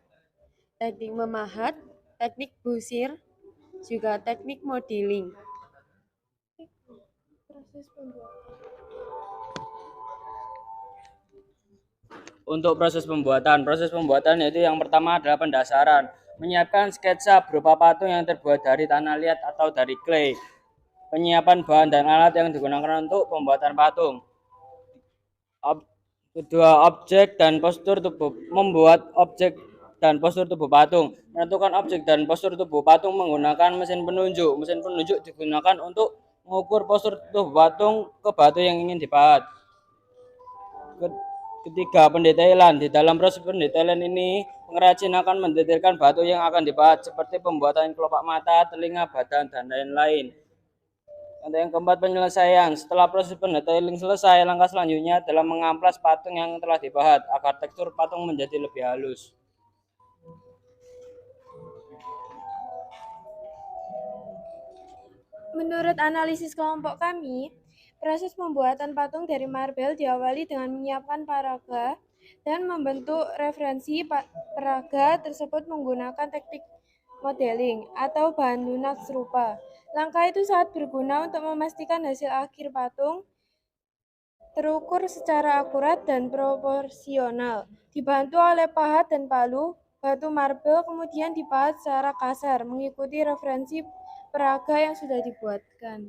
teknik memahat, teknik busir, juga teknik modeling. Untuk proses pembuatan yaitu yang pertama adalah pendasaran. Menyiapkan sketsa berupa patung yang terbuat dari tanah liat atau dari clay. Penyiapan bahan dan alat yang digunakan untuk pembuatan patung. Kedua, objek dan postur tubuh. Membuat objek dan postur tubuh patung. Menentukan objek dan postur tubuh patung menggunakan mesin penunjuk. Mesin penunjuk digunakan untuk mengukur postur tubuh patung ke batu yang ingin dipahat. Ketiga, pendetailan. Di dalam proses pendetailan ini, pengrajin akan mendetailkan batu yang akan dipahat seperti pembuatan kelopak mata, telinga, badan, dan lain-lain. Yang keempat, penyelesaian. Setelah proses pendetailing selesai, langkah selanjutnya adalah mengamplas patung yang telah dipahat agar tekstur patung menjadi lebih halus. Menurut analisis kelompok kami, proses pembuatan patung dari marble diawali dengan menyiapkan paraga dan membentuk referensi paraga tersebut menggunakan teknik modeling atau bahan lunak serupa. Langkah itu sangat berguna untuk memastikan hasil akhir patung terukur secara akurat dan proporsional. Dibantu oleh pahat dan palu, batu marble kemudian dipahat secara kasar mengikuti referensi peraga yang sudah dibuatkan.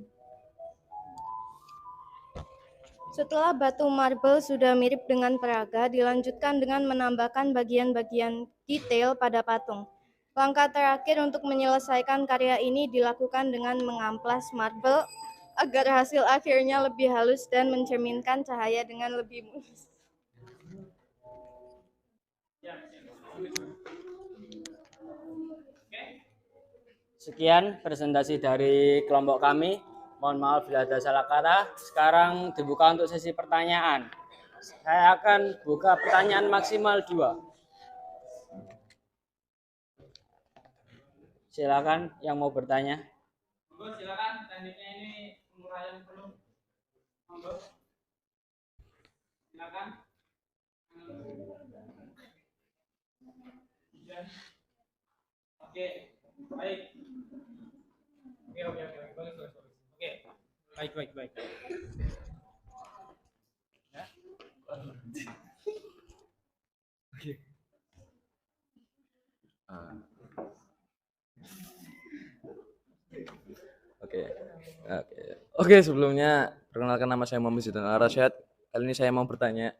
Setelah batu marble sudah mirip dengan peraga, dilanjutkan dengan menambahkan bagian-bagian detail pada patung. Langkah terakhir untuk menyelesaikan karya ini dilakukan dengan mengamplas marble agar hasil akhirnya lebih halus dan mencerminkan cahaya dengan lebih mulus. Sekian presentasi dari kelompok kami. Mohon maaf bila ada salah kata. Sekarang dibuka untuk sesi pertanyaan. Saya akan buka pertanyaan maksimal 2. Silakan yang mau bertanya. Monggo silakan, tekniknya ini penguraian belum. Monggo. Silakan. Oke, baik. Oke. Bagus. Oke. Baik. Ya. Oke. Oke, sebelumnya perkenalkan nama saya Muhammad Zidane Al-Rasyad. Kali ini saya mau bertanya,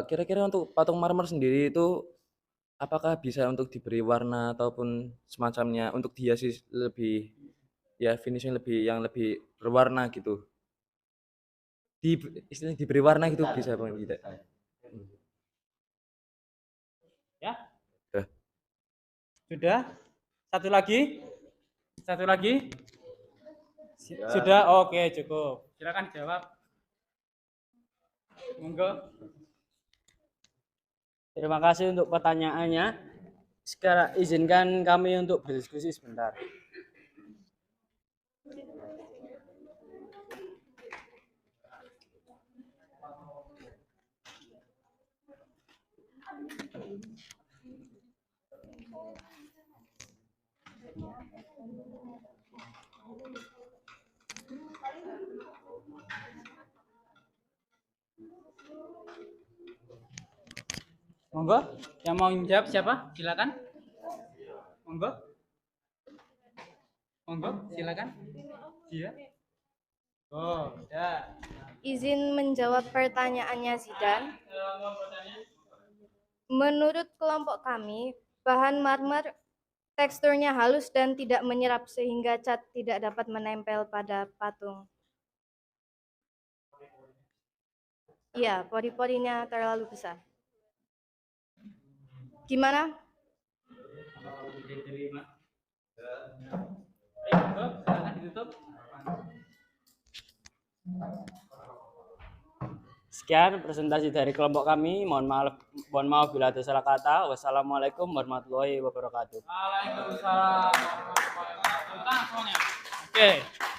kira-kira untuk patung marmer sendiri itu apakah bisa untuk diberi warna ataupun semacamnya untuk dihiasi lebih ya finishing lebih berwarna gitu. Istilahnya diberi warna gitu bisa apa tidak? Ya. Sudah? Satu lagi? Sudah? Oke, cukup. Silakan jawab. Monggo. Terima kasih untuk pertanyaannya. Sekarang izinkan kami untuk berdiskusi sebentar. Monggo, yang mau menjawab siapa? Silakan. Monggo, silakan. Iya. Oh, ya. Izin menjawab pertanyaannya Zidan. Menurut kelompok kami, bahan marmer teksturnya halus dan tidak menyerap sehingga cat tidak dapat menempel pada patung. Iya, pori-porinya terlalu besar. Gimana? Sekian presentasi dari kelompok kami. Mohon maaf bila ada salah kata. Wassalamualaikum warahmatullahi wabarakatuh. Waalaikumsalam warahmatullahi wabarakatuh. Oke,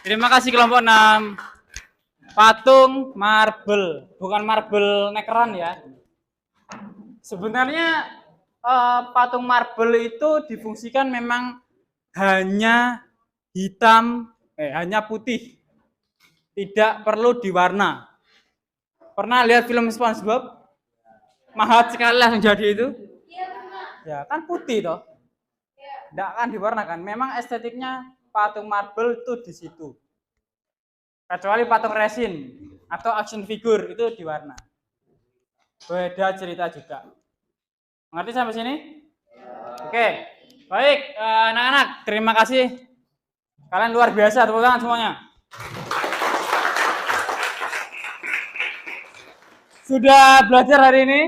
terima kasih kelompok 6. Patung marble, bukan marble nekeran ya. Sebenarnya patung marble itu difungsikan memang hanya hanya putih, tidak perlu diwarna. Pernah lihat film SpongeBob? Mahat sekali langsung jadi itu. Ya kan putih toh. Tidak akan diwarnakan. Memang estetiknya patung marble itu di situ. Kecuali patung resin atau action figure itu diwarna. Beda cerita juga. Mengerti sampai sini? Oke. Baik, anak-anak, terima kasih. Kalian luar biasa, tepuk tangan semuanya. Sudah belajar hari ini?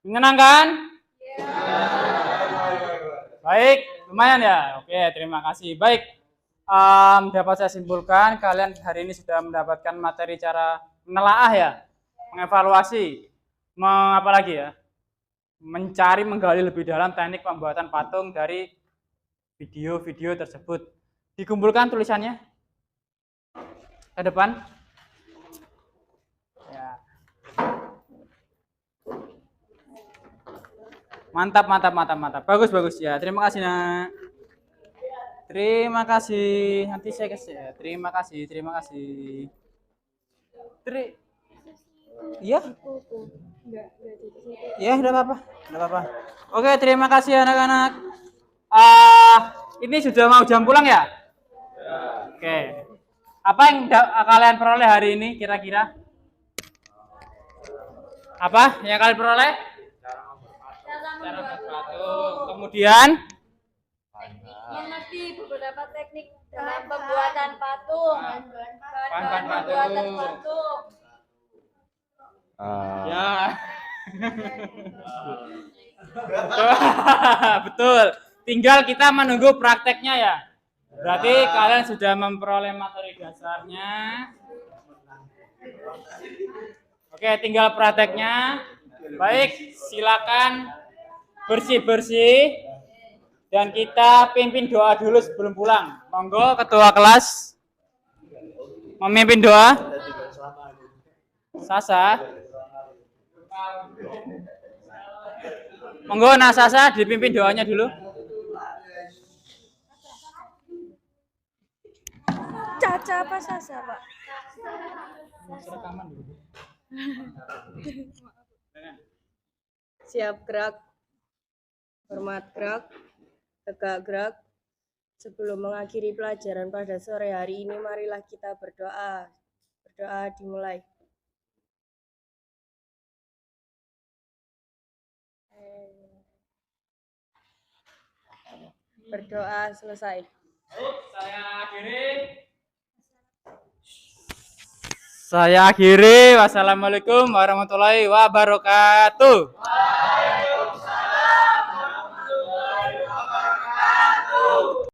Menyenangkan? Baik, lumayan ya. Oke, terima kasih. Baik, dapat saya simpulkan kalian hari ini sudah mendapatkan materi cara menelaah ya, mengevaluasi, apa lagi ya, mencari menggali lebih dalam teknik pembuatan patung dari video-video tersebut. Dikumpulkan tulisannya ke depan. Ya. Mantap. Bagus ya. Terima kasih, Nak. Terima kasih. Nanti saya kasih ya. Terima kasih. Iya? Ya, udah apa-apa. Oke, terima kasih anak-anak. Ini sudah mau jam pulang ya? Oke. Apa yang kalian peroleh hari ini kira-kira? Apa yang kalian peroleh? Cara membuat patung. Kemudian mengerti beberapa teknik dalam pembuatan patung. Bahan-bahan pembuatan patung. Ya. Betul. Tinggal kita menunggu prakteknya ya. Berarti kalian sudah memperoleh materi dasarnya. Oke, tinggal prakteknya. Baik, silakan bersih-bersih dan kita pimpin doa dulu sebelum pulang. Monggo ketua kelas memimpin doa. Sasa. Monggo Sasa dipimpin doanya dulu. Caca apa Sasa, Pak? Siap gerak, hormat gerak, tegak gerak. Sebelum mengakhiri pelajaran pada sore hari ini, marilah kita berdoa. Berdoa dimulai. Berdoa selesai. Saya akhiri. Wassalamualaikum warahmatullahi wabarakatuh.